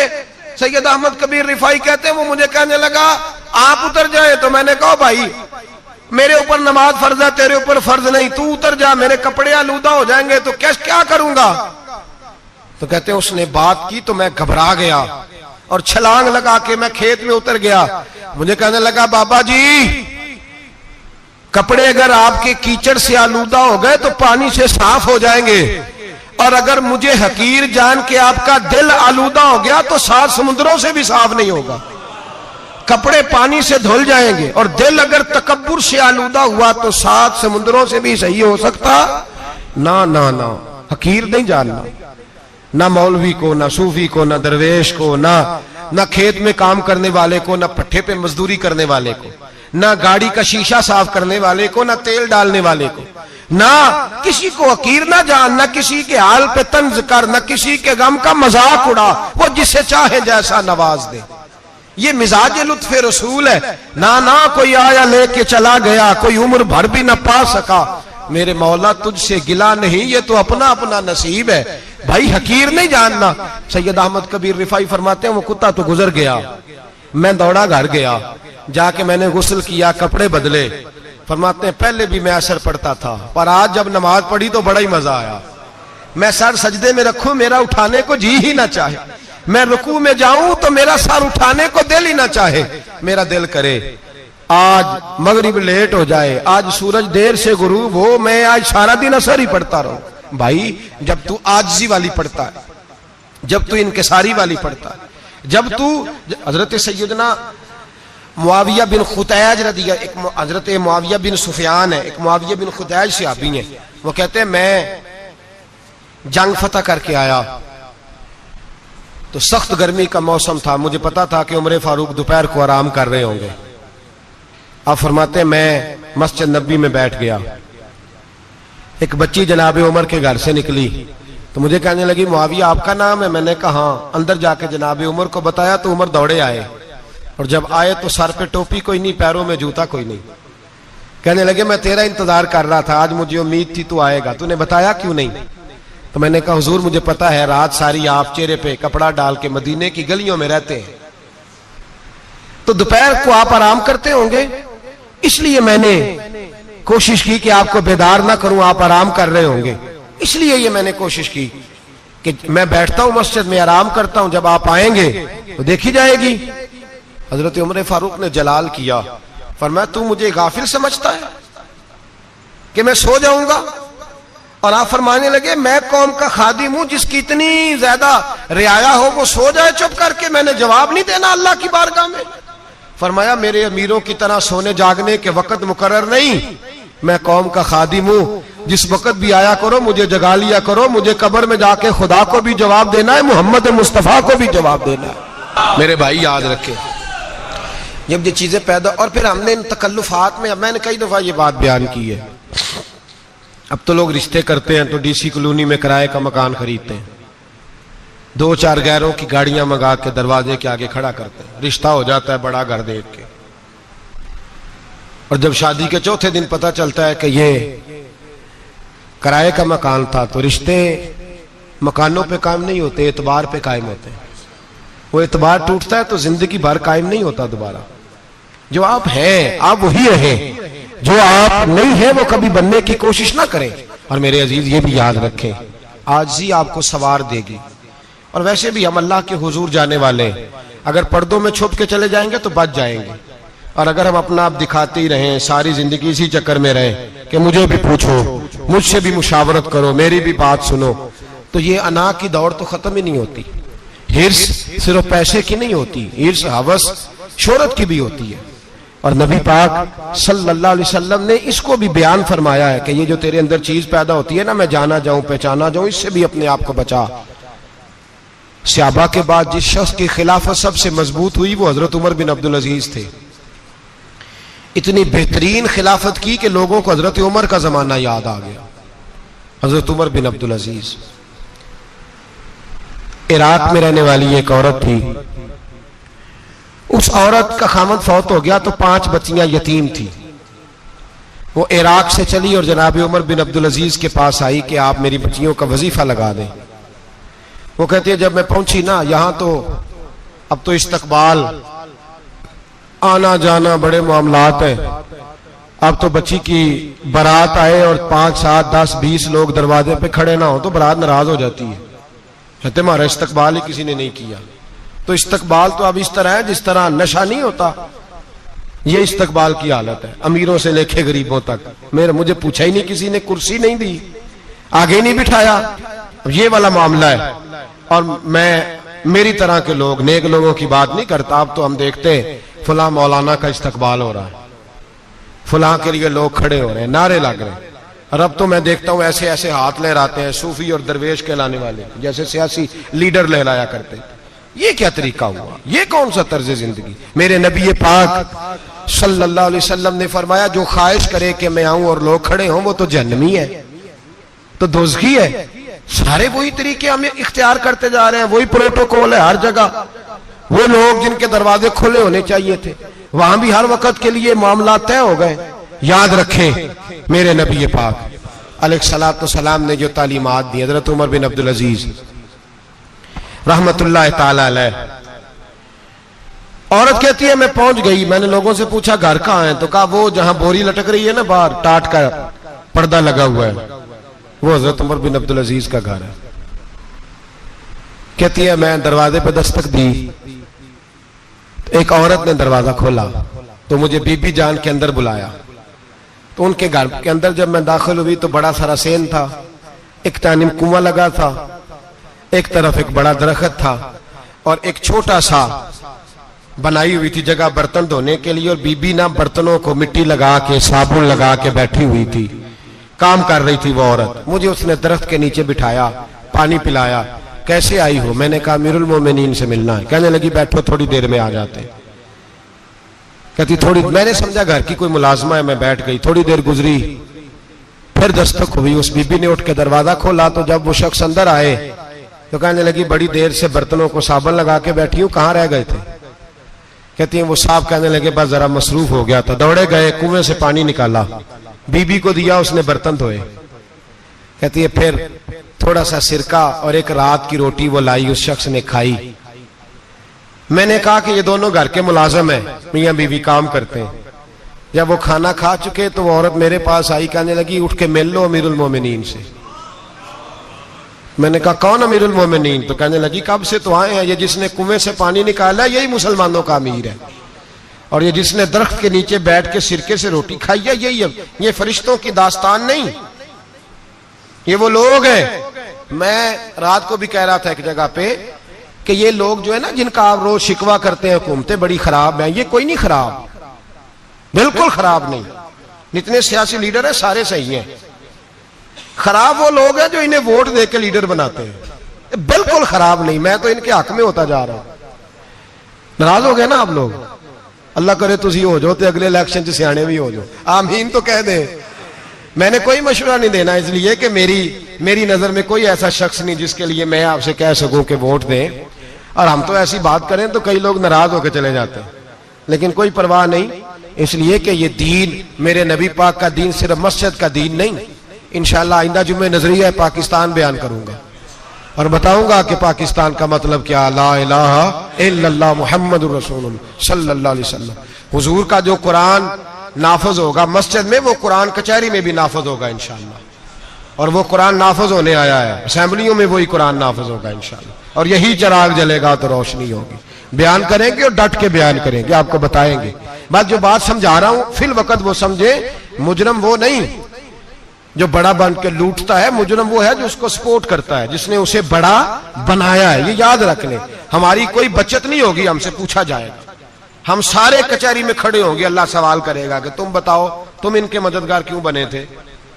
सैयद अहमद कबीर रिफाई कहते हैं वो मुझे कहने लगा आप उतर जाए, तो मैंने कहा भाई मेरे ऊपर नमाज फर्ज है, तेरे ऊपर फर्ज नहीं, तू उतर जा, मेरे कपड़े आलूदा हो जाएंगे तो क्या करूंगा। तो कहते हैं उसने बात की तो मैं घबरा गया और छलांग लगा के मैं खेत में उतर गया। मुझे कहने लगा बाबा जी कपड़े अगर आपके कीचड़ से आलूदा हो गए तो पानी से साफ हो जाएंगे, और अगर मुझे हकीर जान के आपका दिल आलूदा हो गया तो 7 समुद्रों से भी साफ नहीं होगा। कपड़े पानी से धुल जाएंगे और दिल अगर तकब्बुर से आलूदा हुआ तो 7 समुद्रों से भी सही हो सकता ना। ना ना हकीर नहीं जानना, ना मौलवी को, ना सूफी को, ना दरवेश को, ना खेत में काम करने वाले को, ना पट्टे पे मजदूरी करने वाले को, ना गाड़ी का शीशा साफ करने वाले को, ना तेल डालने वाले को, ना किसी को हकीर ना जान, ना किसी के हाल पे तंज कर, ना किसी के गम का मजाक उड़ा, वो जिसे चाहे जैसा नवाज दे। ये मिजाज लुत्फ रसूल है। ना कोई आया लेके चला गया, कोई उम्र भर भी ना पा सका। मेरे मौला तुझसे गिला नहीं, ये तो अपना अपना नसीब है भाई, हकीर नहीं जानना। सैयद अहमद कबीर रिफाई फरमाते हैं वो कुत्ता तो गुजर गया, मैं दौड़ा घर गया, जाके मैंने गुस्ल किया, कपड़े बदले। फरमाते हैं पहले भी मैं असर पढ़ता था, पर आज जब नमाज पढ़ी तो बड़ा ही मजा आया। मैं सर सजदे में रखूं मेरा उठाने को जी ही ना चाहे, मैं रुकू में जाऊं तो मेरा सर उठाने को दिल ही ना चाहे। मेरा दिल करे आज मगरिब लेट हो जाए, आज सूरज देर से गुरूब हो, मैं आज सारा दिन असर ही पढ़ता रहूं। भाई जब तू आजिज़ी वाली पढ़ता है, जब तू इनकिसारी वाली पढ़ता है, जब तू हजरत सैयदना मुआविया बिन खुतैज रदिया, एक हजरत मुआविया बिन सुफियान है, एक मुआविया बिन खुतैज सहाबी हैं, वो कहते हैं मैं जंग फतह करके आया तो सख्त गर्मी का मौसम था, मुझे पता था कि उमर फारूक दोपहर को आराम कर रहे होंगे। आप फरमाते मैं मस्जिद नबी में बैठ गया, एक बच्ची जनाब उमर के घर से निकली तो मुझे कहने लगी मुआविया आपका नाम है। मैंने कहा हाँ। अंदर जाके जनाब उमर को बताया तो उमर दौड़े आए, और जब आए तो सर पे टोपी कोई नहीं, पैरों में जूता कोई नहीं। कहने लगे मैं तेरा इंतजार कर रहा था, आज मुझे उम्मीद थी तू आएगा, तूने बताया क्यों नहीं। तो मैंने कहा हुजूर मुझे पता है रात सारी आप चेहरे पे कपड़ा डाल के मदीने की गलियों में रहते हैं, तो दोपहर को आप आराम करते होंगे, इसलिए मैंने कोशिश की कि आपको बेदार ना करूं, आप आराम कर रहे होंगे, इसलिए ये मैंने कोशिश की कि मैं बैठता हूं मस्जिद में, आराम करता हूं, जब आप आएंगे तो देखी जाएगी। हजरत उमर फारूक ने जलाल किया, फरमाया तू मुझे गाफिल समझता है कि मैं सो जाऊंगा? और आप फरमाने लगे मैं कौम का खादिम हूं जिसकी इतनी ज्यादा रियाया हो वो सो जाए चुप करके, मैंने जवाब नहीं देना अल्लाह की बारगाह में? फरमाया मेरे अमीरों की तरह सोने जागने के वक्त मुकर्रर नहीं, मैं कौम का खादिम हूं, जिस वक्त भी आया करो मुझे जगा लिया करो, मुझे कब्र में जाके खुदा को भी जवाब देना है, मोहम्मद मुस्तफा को भी जवाब देना है। मेरे भाई याद रखें, जब ये चीजें पैदा, और फिर हमने इन तकल्लुफात में, मैंने कई दफा ये बात बयान की है, अब तो लोग रिश्ते करते हैं तो डीसी कॉलोनी में किराए का मकान खरीदते हैं, 2-4 गैरों की गाड़ियां मंगा के दरवाजे के आगे खड़ा करते हैं, रिश्ता हो जाता है बड़ा घर देख के, और जब शादी के चौथे दिन पता चलता है कि ये किराए का मकान था, तो रिश्ते मकानों पे कायम नहीं होते, एतबार पे कायम होते हैं। वो एतबार टूटता है तो जिंदगी भर कायम नहीं होता दोबारा। जो आप हैं आप वही रहें, जो आप नहीं है वो कभी बनने की कोशिश ना करें। और मेरे अजीज ये भी याद रखें, आजिज़ी आपको सवार देगी। और वैसे भी हम अल्लाह के हुजूर जाने वाले, अगर पर्दों में छुप के चले जाएंगे तो बच जाएंगे, और अगर हम अपना आप दिखाते ही रहें, सारी जिंदगी इसी चक्कर में रहें कि मुझे भी पूछो, मुझसे भी मुशावरत करो, मेरी भी बात सुनो, तो ये अना की दौड़ तो खत्म ही नहीं होती। हिर्स सिर्फ पैसे की नहीं होती, हिर्स हवस शोहरत की भी होती है। और नबी पाक सल्लल्लाहु अलैहि वसल्लम ने इसको भी बयान फरमाया है कि ये जो तेरे अंदर चीज पैदा होती है ना, मैं जाना जाऊं पहचाना जाऊं, इससे भी अपने आप को बचा। सहाबा के बाद जिस शख्स की खिलाफत सबसे मजबूत हुई वो हजरत उमर बिन अब्दुल अजीज थे। इतनी बेहतरीन खिलाफत की कि लोगों को हजरत उमर का जमाना याद आ गया। हजरत उमर बिन अब्दुल अजीज, इराक में रहने वाली एक औरत थी, उस औरत का खामद फौत हो गया तो 5 बच्चियां यतीम थी। वो इराक से चली और जनाब उमर बिन अब्दुल अजीज के पास आई कि आप मेरी बच्चियों का वजीफा लगा दें। वो कहती है जब मैं पहुंची ना, यहां तो अब तो इस्तकबाल, आना जाना बड़े मामलात है, अब तो बच्ची की बारात आए और 5, 7, 10, 20 लोग दरवाजे पे खड़े ना हो तो बारात नाराज हो जाती है, कहते हमारा इस्तकबाल ही किसी ने नहीं किया। तो इस्तकबाल तो अब इस तरह है जिस तरह नशा नहीं होता, ये इस्तकबाल की हालत है, अमीरों से लेके गरीबों तक। मुझे पूछा ही नहीं किसी ने, कुर्सी नहीं दी, आगे नहीं बिठाया, ये वाला मामला है। और मैं मेरी तरह के लोग, नेक लोगों की बात नहीं करता। अब तो हम देखते हैं फला मौलाना का इस्तकबाल हो रहा है, फला के लिए लोग खड़े हो रहे हैं, नारे लग रहे हैं। और अब तो मैं देखता हूं ऐसे ऐसे हाथ लहराते हैं सूफी और दरवेश कहलाने वाले, जैसे सियासी लीडर लहराया करते हैं। ये क्या तरीका हुआ? ये कौन सा तर्ज जिंदगी? मेरे नबी पाक सल्लल्लाहु अलैहि वसल्लम ने फरमाया जो ख्वाहिश करे कि मैं आऊं और लोग खड़े हों वो तो जहन्नमी है, तो दोज़खी है। सारे वही तरीके हम इख्तियार करते जा रहे हैं, वही प्रोटोकॉल है हर जगह। वो लोग जिनके दरवाजे खुले होने चाहिए थे वहां भी हर वक्त के लिए मामला तय हो गए। याद रखें मेरे नबी पाक अलैहिस्सलातु वस्सलाम ने जो तालीमात दी, हजरत उमर बिन अब्दुल अजीज रहमतुल्लाह ताला अलैह। औरत कहती है मैं पहुंच गई, मैंने लोगों से पूछा घर कहां है, तो कहा वो जहां बोरी लटक रही है ना बाहर, टाट का पर्दा लगा हुआ है, वो हजरत उमर बिन अब्दुल अजीज का घर है। कहती है मैं दरवाजे पे दस्तक दी, एक औरत ने दरवाजा खोला तो मुझे बीबी जान के अंदर बुलाया। तो उनके घर के अंदर जब मैं दाखिल हुई तो बड़ा सारा सेन था, एक तानिम कुआं लगा था, एक तरफ एक बड़ा दरख्त था और एक छोटा सा बनाई हुई थी जगह बर्तन धोने के लिए। और बीबी ना बर्तनों को मिट्टी लगा के साबुन लगा के बैठी हुई थी, काम कर रही थी वो औरत। मुझे उसने दरख्त के नीचे बिठाया, पानी पिलाया। कैसे आई हो? मैंने कहा अमीरुल मोमिनीन से मिलना है। कहने लगी बैठो थोड़ी देर में आ जाते। कहती थोड़ी, मैंने समझा घर की कोई मुलाजमा है, मैं बैठ गई। थोड़ी देर गुजरी, फिर दस्तक हुई, उस बीबी ने उठ के दरवाजा खोला। तो जब वो शख्स अंदर आए तो कहने लगी बड़ी देर से बर्तनों को साबुन लगा के बैठी हूं, कहाँ रह गए थे? कहती है वो साहब कहने लगे बस जरा मसरूफ हो गया था। दौड़े गए, कुएं से पानी निकाला, बीबी को दिया, उसने बर्तन धोए। कहती है फिर थोड़ा सा सिरका और एक रात की रोटी वो लाई, उस शख्स ने खाई। मैंने कहा कि ये दोनों घर के मुलाजम हैं, मियां बीवी काम करते हैं। जब वो खाना खा चुके तो वो औरत मेरे पास आई, कहने लगी उठ के मिल लो अमीरुल मोमिनीन से। मैंने कहा कौन अमीरुल मोमिनीन? तो कहने लगी कब से तो आए हैं, ये जिसने कुएं से पानी निकाला यही मुसलमानों का अमीर है, और ये जिसने दरख्त के नीचे बैठ के सिरके से रोटी खाई है यही है। ये फरिश्तों की दास्तान नहीं, ये वो लोग हैं। मैं रात को भी कह रहा था एक जगह पे कि ये लोग जो है ना, जिनका आप रोज शिकवा करते हैं हुकूमतें बड़ी खराब हैं, ये कोई नहीं खराब, बिल्कुल खराब नहीं। जितने सियासी लीडर हैं सारे सही हैं। खराब वो लोग हैं जो इन्हें वोट दे के लीडर बनाते हैं, बिल्कुल खराब नहीं। मैं तो इनके हक में होता जा रहा हूं। नाराज हो गए ना आप लोग? अल्लाह करे तुसी हो जाओ तो अगले इलेक्शन च सियाने भी हो जाओ, आमीन तो कह दे। मैंने कोई मशवरा नहीं देना, इसलिए कि मेरी नजर में कोई ऐसा शख्स नहीं जिसके लिए मैं आपसे कह सकूं कि वोट दें। और हम तो ऐसी बात करें तो कई लोग नाराज होकर चले जाते हैं, लेकिन कोई परवाह नहीं, इसलिए कि ये दीन मेरे नबी पाक का दीन सिर्फ मस्जिद का दीन नहीं। इंशाअल्लाह आइंदा जुम्मे नजरिया पाकिस्तान बयान करूंगा और बताऊंगा कि पाकिस्तान का मतलब क्या, ला इलाहा इल्लल्लाह मुहम्मदुर रसूलुल्लाह सल्लल्लाहु अलैहि वसल्लम। हुजूर का जो कुरान नाफज होगा मस्जिद में, वो कुरान कचहरी में भी नाफज होगा इंशाअल्लाह। और वो कुरान नाफज होने आया है, असेंबलियों में वही कुरान नाफज होगा इंशाअल्लाह। और यही चिराग जलेगा तो रोशनी होगी। बयान करेंगे और डट के बयान करेंगे, आपको बताएंगे। बात जो बात समझा रहा हूं फिल वक्त वो समझे, मुजरम वो नहीं जो बड़ा बन के लूटता है, मुजरम वो है जो उसको सपोर्ट करता है, जिसने उसे बड़ा बनाया है। ये याद रख ले, हमारी कोई बचत नहीं होगी, हमसे पूछा जाएगा। हम सारे कचहरी में खड़े होंगे, अल्लाह सवाल करेगा कि तुम बताओ तुम इनके मददगार क्यों बने थे,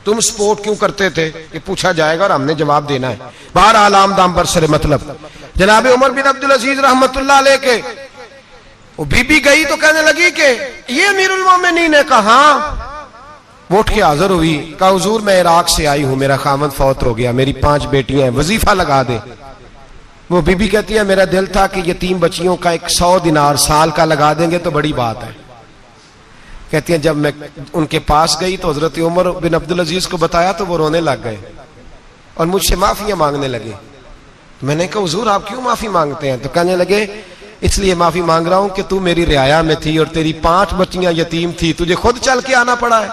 तुम सपोर्ट क्यों करते थे, ये पूछा जाएगा और हमने जवाब देना है। बाहर आलाम दाम बरसरे मतलब जनाब उमर बिन अब्दुल अजीज रहमतुल्लाह अलैह के वो बीबी गई तो कहने लगी कि ये अमीरुल मोमिनीन ने कहा, वो उठ के हाजिर हुई, कहा हुजूर मैं इराक से आई हूं, मेरा खामद फौत हो गया, मेरी 5 बेटियां हैं, वजीफा लगा दे। वो बीबी कहती है मेरा दिल था कि यतीम बच्चियों का 100 दिनार साल का लगा देंगे तो बड़ी बात है। कहती है जब मैं उनके पास गई तो हजरत उमर बिन अब्दुल अजीज को बताया तो वो रोने लग गए और मुझसे माफियां मांगने लगे। मैंने कहा हुजूर आप क्यों माफी मांगते हैं? तो कहने लगे इसलिए माफी मांग रहा हूं कि तू मेरी रियाया में थी और तेरी 5 बच्चियां यतीम थी, तुझे खुद चल के आना पड़ा है।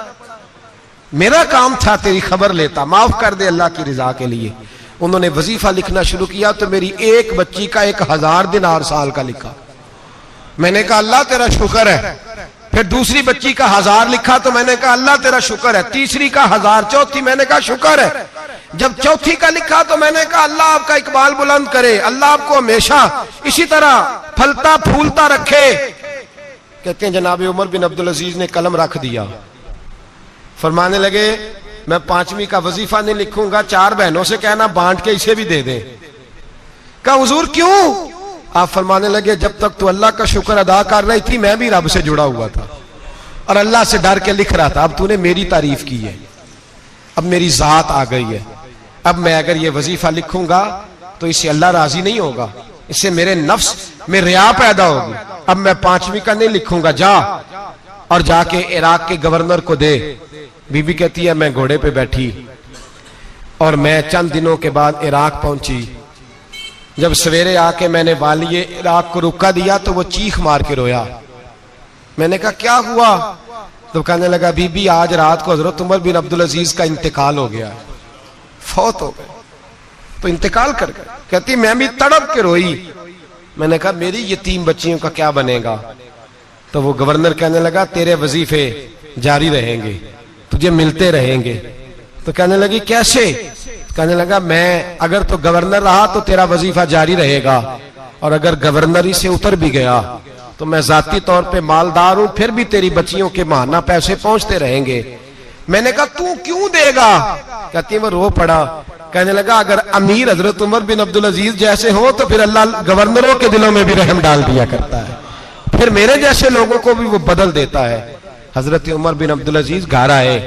मेरा काम था तेरी खबर लेता, माफ कर दे अल्लाह की रिजा के लिए। उन्होंने वजीफा लिखना शुरू किया तो मेरी एक बच्ची का 1000 दिनार साल का लिखा। मैंने कहा अल्लाह तेरा शुक्र है। फिर दूसरी बच्ची का 1000 लिखा तो मैंने कहा अल्लाह तेरा शुक्र है। तीसरी का 1000, चौथी मैंने कहा शुक्र है। जब चौथी का लिखा तो मैंने कहा अल्लाह आपका इकबाल बुलंद करे, अल्लाह आपको हमेशा इसी तरह फलता फूलता रखे। कहते हैं जनाब उमर बिन अब्दुल अजीज ने कलम रख दिया, फरमाने लगे मैं 5वीं का वजीफा नहीं लिखूंगा, 4 बहनों से कहना बांट के इसे भी दे दे। कहा हुजूर क्यों? आप फरमाने लगे जब तक तू अल्लाह का शुक्र अदा कर रही थी मैं भी रब से जुड़ा हुआ था और अल्लाह से डर के लिख रहा था। अब तूने मेरी तारीफ की है, अब मेरी जात आ गई है, अब मैं अगर ये वजीफा लिखूंगा तो इससे अल्लाह राजी नहीं होगा, इससे मेरे नफ्स में रिया पैदा होगी। अब मैं 5वीं का नहीं लिखूंगा, जा और जाके इराक के गवर्नर को दे। बीबी कहती है मैं घोड़े पे बैठी और मैं चंद दिनों के बाद इराक पहुंची। जब सवेरे आके मैंने वालिए इराक को रुका दिया तो वो चीख मार के रोया। मैंने कहा क्या हुआ? तो कहने लगा बीबी आज रात को हजरत उमर बिन अब्दुल अजीज का इंतकाल हो गया, फौत हो गए, तो इंतकाल कर गए। कहती मैं भी तड़प के रोई। मैंने कहा मेरी यतीम बच्चियों का क्या बनेगा? तो वो गवर्नर कहने लगा तेरे वजीफे जारी रहेंगे, तुझे मिलते रहेंगे। तो कहने लगी कैसे? कहने लगा मैं अगर तो गवर्नर रहा तो तेरा वजीफा जारी रहेगा, और अगर गवर्नरी से उतर भी गया तो मैं जाती तौर पे मालदार हूं, फिर भी तेरी बच्चियों के माहाना पैसे पहुंचते रहेंगे। मैंने कहा तू क्यों देगा? कहती वो रो पड़ा। कहने लगा अगर अमीर हजरत उमर बिन अब्दुल अजीज जैसे हो तो फिर अल्लाह गवर्नरों के दिलों में भी रहम डाल दिया करता है, फिर मेरे जैसे लोगों को भी वो बदल देता है। हजरत उमर बिन अब्दुल अजीज घर आए,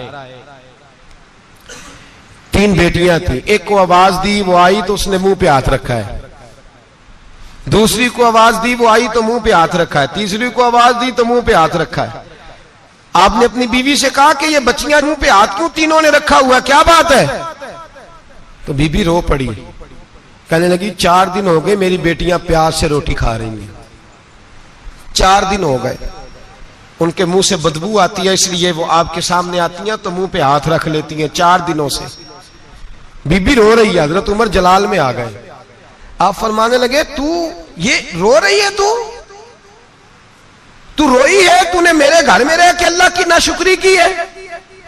3 बेटियां थी। एक को आवाज दी, वो आई तो उसने मुंह पे हाथ रखा है। दूसरी को आवाज दी, वो आई तो मुंह पे हाथ रखा है। तीसरी को आवाज दी तो मुंह पे हाथ रखा है। आपने अपनी बीवी से कहा कि ये बच्चियां मुंह पे हाथ क्यों तीनों ने रखा हुआ, क्या बात है? तो बीबी रो पड़ी, कहने लगी 4 दिन हो गए मेरी बेटियां प्यास से रोटी खा रही हैं, 4 दिन हो गए। उनके मुंह से बदबू आती है, इसलिए वो आपके सामने आती हैं तो मुंह पे हाथ रख लेती हैं 4 दिनों से। बीबी रो रही है, हजरत उमर जलाल में आ गए। आप फरमाने लगे, तू ये रो रही है, तू रोई है, तूने मेरे घर में रह के अल्लाह की नाशुक्री की है,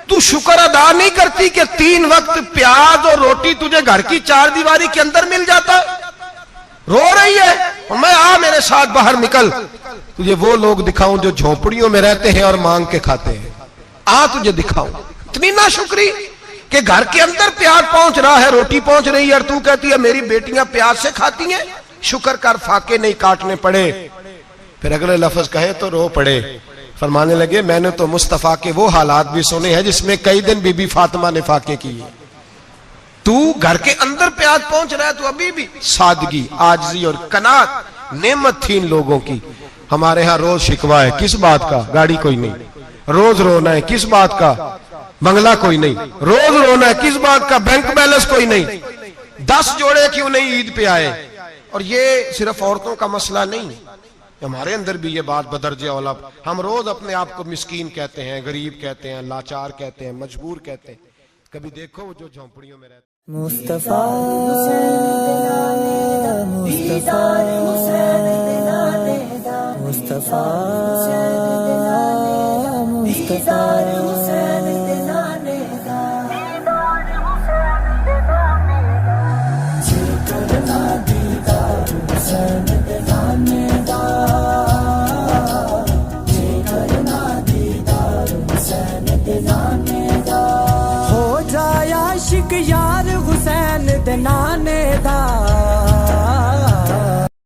तू शुक्र अदा नहीं करती कि 3 वक्त प्याज और रोटी तुझे घर की 4 दीवारी के अंदर मिल जाता। रो रही है, और मैं आ मेरे साथ बाहर निकल, तुझे वो लोग दिखाऊं जो झोपड़ियों में रहते हैं और मांग के खाते हैं। आ तुझे दिखाऊं। इतनी नाशुक्री कि घर के अंदर प्याज पहुंच रहा है, रोटी पहुंच रही है, और तू कहती है मेरी बेटियां प्याज से खाती हैं, शुक्र कर फाके नहीं काटने पड़े। फिर अगले लफ्ज कहे तो रो पड़े। फरमाने लगे, मैंने तो मुस्तफा के वो हालात भी सुने हैं जिसमें कई दिन बीबी फातिमा ने फाके किए। तू घर के अंदर प्याज पहुंच रहा है, तो अभी भी सादगी, आजिज़ी और कनात नेमत थी इन लोगों की। हमारे यहाँ रोज शिकवा है, किस बात का? गाड़ी कोई नहीं। रोज रोना है, किस बात का? बंगला कोई नहीं। रोज रोना है, किस बात का? बैंक बैलेंस कोई नहीं। 10 जोड़े क्यों नहीं ईद पे आए? और ये सिर्फ औरतों का मसला नहीं, हमारे अंदर भी ये बात बदर्जे औला। हम रोज अपने आप को मिस्कीन कहते हैं, गरीब कहते हैं, लाचार कहते हैं, मजबूर कहते हैं। कभी देखो वो जो झोंपड़ियों में रहते। मुस्तफा मुस्तफा मुस्तफा मुस्तफा